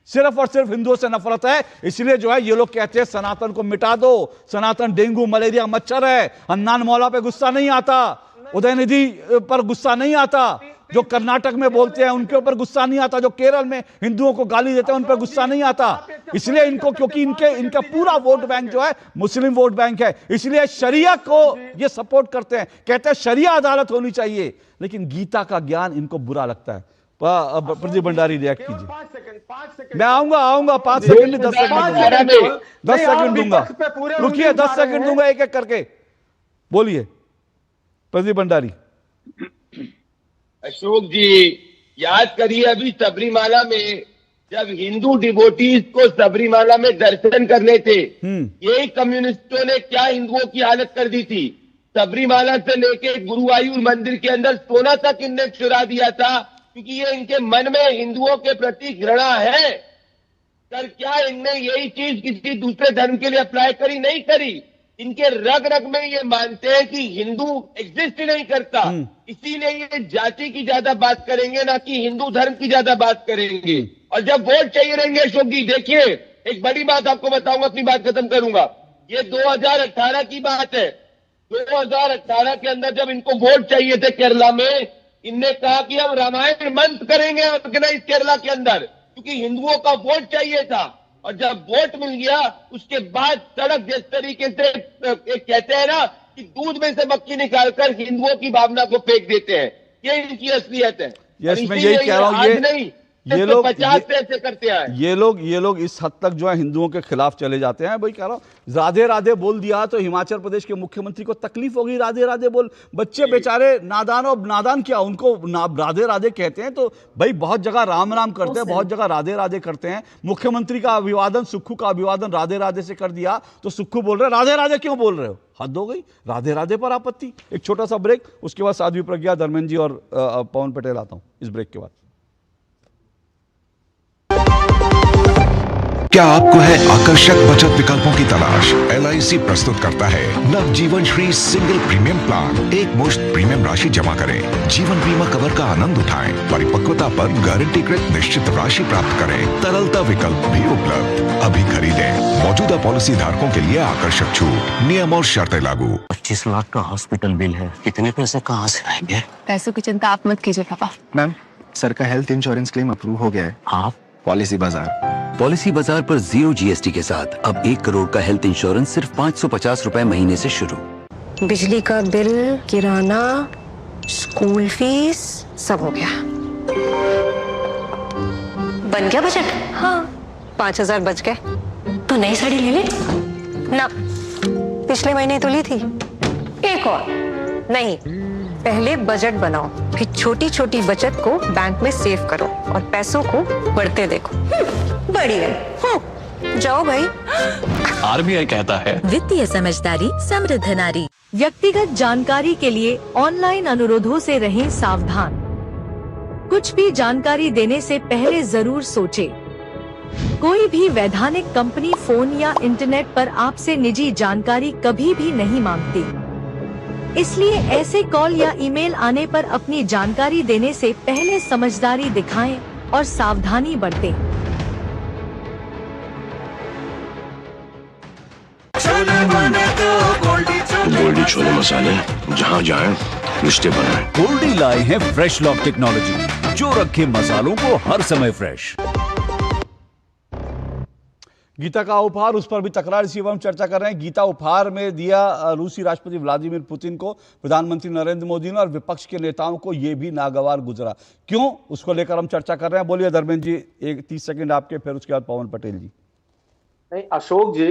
सिर्फ और सिर्फ हिंदुओं से नफरत है। इसलिए जो है ये लोग कहते हैं सनातन को मिटा दो, सनातन डेंगू मलेरिया मच्छर है। हन्नान मौला पे गुस्सा नहीं आता, उदयनिधि पर गुस्सा नहीं आता, जो कर्नाटक में बोलते हैं उनके ऊपर गुस्सा नहीं आता, जो केरल में हिंदुओं को गाली देते हैं उन पर गुस्सा नहीं आता। इसलिए इनको, क्योंकि इनका पूरा वोट बैंक जो है मुस्लिम वोट बैंक है, इसलिए शरिया को ये सपोर्ट करते हैं, कहते हैं शरिया अदालत होनी चाहिए। लेकिन गीता का ज्ञान इनको बुरा लगता है। प्रदीप भंडारी रिएक्ट कीजिए। मैं आऊंगा 5 सेकंड, 10 सेकंड दूंगा, रुकिए 10 सेकंड दूंगा, एक एक करके बोलिए प्रदीप भंडारी। अशोक जी, याद करिए अभी सबरीमाला में जब हिंदू डिवोटीज को सबरीमाला में दर्शन करने थे, यही कम्युनिस्टों ने क्या हिंदुओं की हालत कर दी थी। सबरीमाला से लेके गुरुवायूर मंदिर के अंदर सोना तक इनने चुरा दिया था, क्योंकि ये इनके मन में हिंदुओं के प्रति घृणा है। सर, क्या इनने यही चीज किसी दूसरे धर्म के लिए अप्लाई करी? नहीं करी। इनके रग रग में ये मानते हैं कि हिंदू एग्जिस्ट नहीं करता, इसीलिए ये जाति की ज्यादा बात करेंगे, ना कि हिंदू धर्म की ज्यादा बात करेंगे। और जब वोट चाहिए रहेंगे, अशोक जी देखिए, एक बड़ी बात आपको बताऊंगा, अपनी बात खत्म करूंगा। ये 2018 की बात है। 2018 के अंदर जब इनको वोट चाहिए थे केरला में, इनने कहा कि हम रामायण मंत्र करेंगे ऑर्गेनाइज केरला के अंदर, क्योंकि हिंदुओं का वोट चाहिए था। और जब वोट मिल गया उसके बाद सड़क जिस तरीके से एक कहते हैं ना कि दूध में से मक्खी निकालकर हिंदुओं की भावना को फेंक देते हैं, ये इनकी असलियत है। मैं यही कह रहा हूँ, ये लोग 50 से ऐसे करते हैं। ये लोग इस हद तक जो है हिंदुओं के खिलाफ चले जाते हैं। भाई कह रहा हूं, राधे राधे बोल दिया तो हिमाचल प्रदेश के मुख्यमंत्री को तकलीफ होगी। राधे राधे बोल, बच्चे बेचारे नादान, और नादान क्या, उनको राधे राधे कहते हैं, तो भाई बहुत जगह राम राम करते हैं, बहुत जगह राधे राधे करते हैं। मुख्यमंत्री का अभिवादन, सुक्खू का अभिवादन राधे राधे से कर दिया, तो सुक्खू बोल रहे राधे राधे क्यों बोल रहे हो, हद हो गई, राधे राधे पर आपत्ति। एक छोटा सा ब्रेक, उसके बाद साध्वी प्रज्ञा, धर्मेंद्र जी और पवन पटेल आता हूं इस ब्रेक के बाद। क्या आपको है आकर्षक बचत विकल्पों की तलाश? LIC प्रस्तुत करता है नव जीवन श्री सिंगल प्रीमियम प्लान। एक मुश्त प्रीमियम राशि जमा करें, जीवन बीमा कवर का आनंद उठाएं, परिपक्वता पर गारंटीकृत निश्चित राशि प्राप्त करें, तरलता विकल्प भी उपलब्ध। अभी खरीदें। मौजूदा पॉलिसी धारकों के लिए आकर्षक छूट, नियम और शर्तें लागू। 25 लाख का हॉस्पिटल बिल है, इतने पैसे कहाँ से आएंगे? पैसों की चिंता आप मत कीजिए पापा। मैम, सर का हेल्थ इंश्योरेंस क्लेम अप्रूव हो गया है। आप पॉलिसी बाजार। पॉलिसी बाजार पर 0 GST के साथ अब 1 करोड़ का हेल्थ इंश्योरेंस सिर्फ 550 रुपए महीने से शुरू। बिजली का बिल, किराना, स्कूल फीस सब हो गया। बन गया बजट? हाँ, 5000 बच गए। तो नई साड़ी ले ले ना, पिछले महीने तो ली थी। एक और नहीं, पहले बजट बनाओ, फिर छोटी छोटी बचत को बैंक में सेव करो और पैसों को बढ़ते देखो। बढ़ी गई। जाओ भाई। RBI कहता है वित्तीय समझदारी समृद्ध नारी। व्यक्तिगत जानकारी के लिए ऑनलाइन अनुरोधों से रहें सावधान। कुछ भी जानकारी देने से पहले जरूर सोचें। कोई भी वैधानिक कंपनी फोन या इंटरनेट पर आपसे निजी जानकारी कभी भी नहीं मांगती, इसलिए ऐसे कॉल या ईमेल आने पर अपनी जानकारी देने से पहले समझदारी दिखाएं और सावधानी बरतें। गोल्डी छोले मसाले, जहाँ जाए रिश्ते बनाए। गोल्डी लाए हैं फ्रेश लॉक टेक्नोलॉजी, जो रखे मसालों को हर समय फ्रेश। गीता का उपहार, उस पर भी तकरार, इसी पर हम चर्चा कर रहे हैं। गीता उपहार में दिया रूसी राष्ट्रपति व्लादिमीर पुतिन को प्रधानमंत्री नरेंद्र मोदी ने, और विपक्ष के नेताओं को यह भी नागवार गुजरा। क्यों, उसको लेकर हम चर्चा कर रहे हैं। बोलिए धर्मेंद्र जी, 30 सेकंड आपके, फिर उसके बाद पवन पटेल जी। नहीं अशोक जी,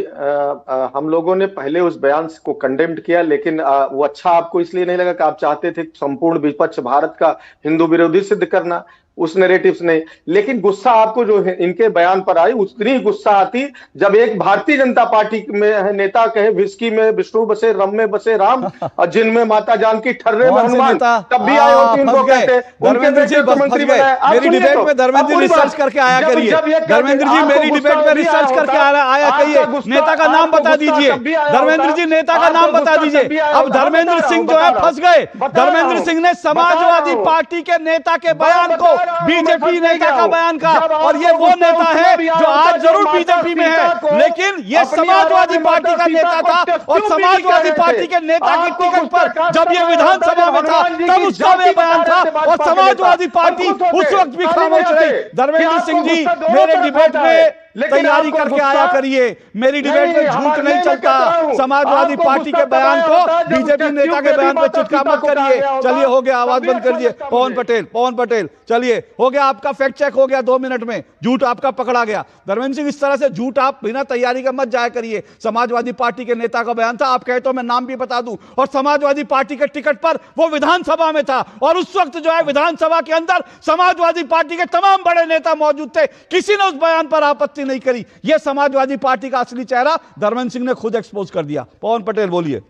हम लोगों ने पहले उस बयान को कंडेम्ड किया, लेकिन वो अच्छा आपको इसलिए नहीं लगा कि आप चाहते थे संपूर्ण विपक्ष भारत का हिंदू विरोधी सिद्ध करना, उस नैरेटिव्स नहीं। लेकिन गुस्सा आपको जो है इनके बयान पर आई, उतनी ही गुस्सा आती जब एक भारतीय जनता पार्टी में नेता कहे विस्की में विष्णु बसे, रम में बसे राम, और जिन में माता जानकी, ठर्रे में हनुमान, तब भी आए होती उनको कहते। धर्मेंद्र जी मंत्री बनाए। मेरी डिबेट में धर्मेंद्र जी रिसर्च करके आया करिए। धर्मेंद्र जी मेरी डिबेट में रिसर्च करके आया करिए। नेता का नाम बता दीजिए। धर्मेंद्र जी नेता का नाम बता दीजिए। अब धर्मेंद्र सिंह जो है फंस गए। धर्मेंद्र सिंह ने समाजवादी पार्टी के नेता के बयान को, बीजेपी नेता का बयान का, और ये वो नेता है जो आज जरूर बीजेपी में है, लेकिन ये समाजवादी पार्टी का नेता था, और समाजवादी पार्टी के नेता की टिकट पर जब ये विधानसभा में था तब उसका भी बयान था, और समाजवादी पार्टी उस वक्त भी खामोश रही। धर्मेंद्र सिंह जी मेरे डिबेट में तैयारी करके आया करिए। मेरी डिबेट में झूठ नहीं चलता। समाजवादी पार्टी के बयान को बीजेपी नेता के बयान पर चिटका मत करिए। चलिए, हो गया, आवाज बंद करिए। पवन पटेल चलिए, हो गया, आपका फैक्ट चेक हो गया 2 मिनट में। झूठ आपका पकड़ा गया। धर्मेंद्र सिंह, इस तरह से झूठ आप बिना तैयारी का मत जाया करिए। समाजवादी पार्टी के नेता का बयान था, आप कहे तो मैं नाम भी बता दूं, और समाजवादी पार्टी के टिकट पर वो विधानसभा में था, और उस वक्त जो है विधानसभा के अंदर समाजवादी पार्टी के तमाम बड़े नेता मौजूद थे। किसी ने उस बयान पर आपत्ति नहीं करी। यह समाजवादी पार्टी का असली चेहरा धर्मेंद्र सिंह ने खुद एक्सपोज कर दिया। पवन पटेल बोलिए।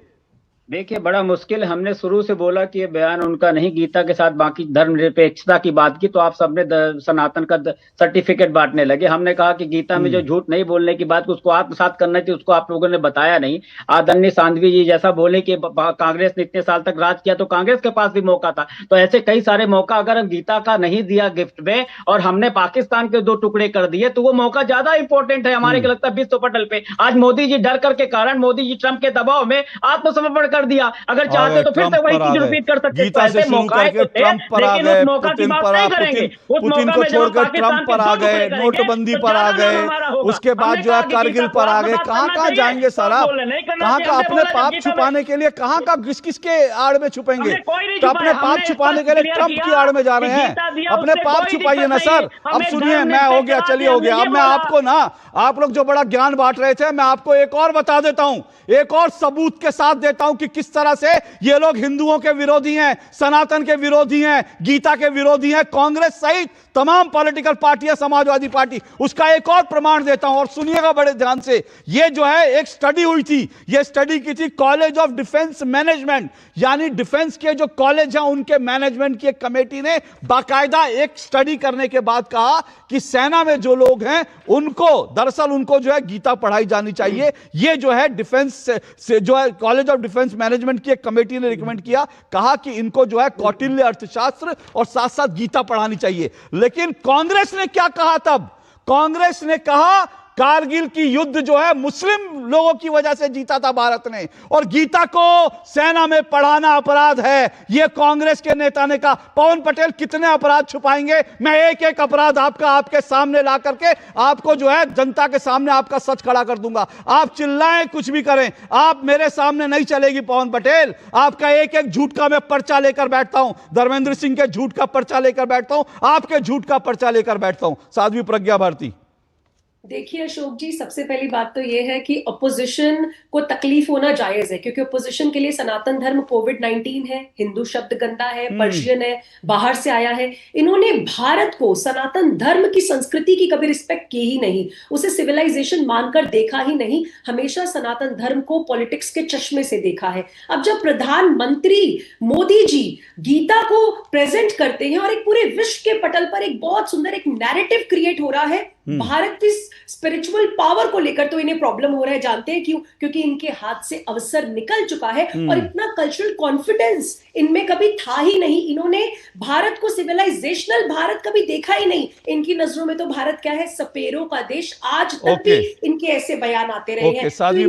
देखिए, बड़ा मुश्किल, हमने शुरू से बोला कि ये बयान उनका नहीं, गीता के साथ बाकी धर्मनिरपेक्षता की बात की तो आप सबने सनातन का सर्टिफिकेट बांटने लगे। हमने कहा कि गीता में जो झूठ नहीं बोलने की बात उसको आत्मसात करना चाहिए, उसको आप लोगों ने बताया नहीं। आदरणीय सांघवी जी जैसा बोले कि कांग्रेस ने इतने साल तक राज किया, तो कांग्रेस के पास भी मौका था। तो ऐसे कई सारे मौका अगर हम गीता का नहीं दिया गिफ्ट में, और हमने पाकिस्तान के 2 टुकड़े कर दिए, तो वो मौका ज्यादा इंपॉर्टेंट है हमारे को लगता है विश्व पटल पे। आज मोदी जी डर कर के कारण, मोदी जी ट्रंप के दबाव में आत्मसमर्पण कर दिया। अगर चाहते तो फिर से वही चीज रिपीट कर सकते। गीता से शुरू करके ट्रंप पर आ गए, पुतिन पर आ गए, पुतिन को छोड़कर ट्रंप पर आ गए, नोटबंदी पर आ गए, उसके बाद जो है कारगिल पर आ गए। कहां जाएंगे सर आप? कहां का अपने पाप छुपाने के लिए, कहां का किसके आड़ में छुपेंगे? तो अपने पाप छुपाने के लिए ट्रंप की आड़ में जा रहे हैं। अपने पाप छुपाइए ना सर। अब सुनिए, मैं हो गया, चलिए हो गया। अब मैं आपको ना, आप लोग जो बड़ा ज्ञान बांट रहे थे, मैं आपको एक और बता देता हूं, एक और सबूत के साथ देता हूं कि किस तरह से ये लोग हिंदुओं के विरोधी हैं, सनातन के विरोधी हैं, गीता के विरोधी हैं। कांग्रेस सहित तमाम पॉलिटिकल पार्टियां, समाजवादी पार्टी, उसका एक और प्रमाण देता हूं और सुनिएगा बड़े ध्यान से। ये जो है एक स्टडी हुई थी, ये स्टडी की थी कॉलेज ऑफ डिफेंस मैनेजमेंट, यानी डिफेंस के जो कॉलेज हैं उनके मैनेजमेंट की एक कमेटी ने बाकायदा एक स्टडी करने के बाद कहा कि सेना में जो लोग हैं उनको दरअसल उनको जो है गीता पढ़ाई जानी चाहिए। ये जो है डिफेंस से जो है कॉलेज ऑफ डिफेंस मैनेजमेंट की एक कमेटी ने रिकमेंड किया, कहा कि इनको जो है कौटिल्य अर्थशास्त्र और साथ साथ गीता पढ़ानी चाहिए। लेकिन कांग्रेस ने क्या कहा तब? कांग्रेस ने कहा कारगिल की युद्ध जो है मुस्लिम लोगों की वजह से जीता था भारत ने, और गीता को सेना में पढ़ाना अपराध है। यह कांग्रेस के नेता ने कहा। पवन पटेल कितने अपराध छुपाएंगे? मैं एक एक अपराध आपका आपके सामने ला करके आपको जो है जनता के सामने आपका सच खड़ा कर दूंगा। आप चिल्लाएं कुछ भी करें, आप मेरे सामने नहीं चलेगी पवन पटेल। आपका एक एक झूठ का मैं पर्चा लेकर बैठता हूं, धर्मेंद्र सिंह के झूठ का पर्चा लेकर बैठता हूं, आपके झूठ का पर्चा लेकर बैठता हूं। साध्वी प्रज्ञा भारती। देखिए अशोक जी, सबसे पहली बात तो यह है कि अपोजिशन को तकलीफ होना जायज है, क्योंकि अपोजिशन के लिए सनातन धर्म कोविड-19 है, हिंदू शब्द गंदा है, पर्शियन है, बाहर से आया है। इन्होंने भारत को, सनातन धर्म की संस्कृति की कभी रिस्पेक्ट की ही नहीं, उसे सिविलाइजेशन मानकर देखा ही नहीं, हमेशा सनातन धर्म को पॉलिटिक्स के चश्मे से देखा है। अब जब प्रधानमंत्री मोदी जी गीता को प्रेजेंट करते हैं और एक पूरे विश्व के पटल पर एक बहुत सुंदर एक नैरेटिव क्रिएट हो रहा है भारत की स्पिरिचुअल पावर को लेकर, तो इन्हें प्रॉब्लम हो रहा है। जानते हैं क्यों? क्योंकि इनके हाथ से अवसर निकल चुका है और इतना कल्चरल कॉन्फिडेंस इनमें कभी था ही नहीं। इन्होंने भारत को, सिविलाइजेशनल भारत कभी देखा ही नहीं। इनकी नजरों में तो भारत क्या है, सपेरों का देश। आज तक भी इनके ऐसे बयान आते रहे हैं। साध्वी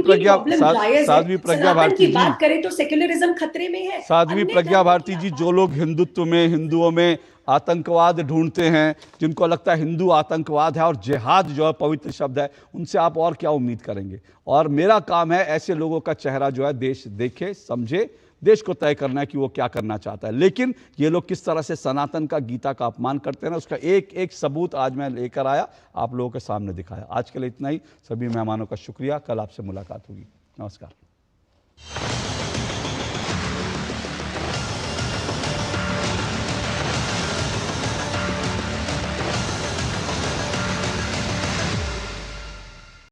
प्रज्ञा भारती की बात करें तो सेक्युलरिज्म खतरे में है। साध्वी प्रज्ञा भारती जी, जो लोग हिंदुत्व में, हिंदुओं में आतंकवाद ढूंढते हैं, जिनको लगता है हिंदू आतंकवाद है और जिहाद जो है पवित्र शब्द है, उनसे आप और क्या उम्मीद करेंगे? और मेरा काम है ऐसे लोगों का चेहरा जो है देश देखे, समझे, देश को तय करना है कि वो क्या करना चाहता है। लेकिन ये लोग किस तरह से सनातन का, गीता का अपमान करते हैं ना, उसका एक एक सबूत आज मैं लेकर आया, आप लोगों के सामने दिखाया। आज के लिए इतना ही। सभी मेहमानों का शुक्रिया। कल आपसे मुलाकात होगी। नमस्कार।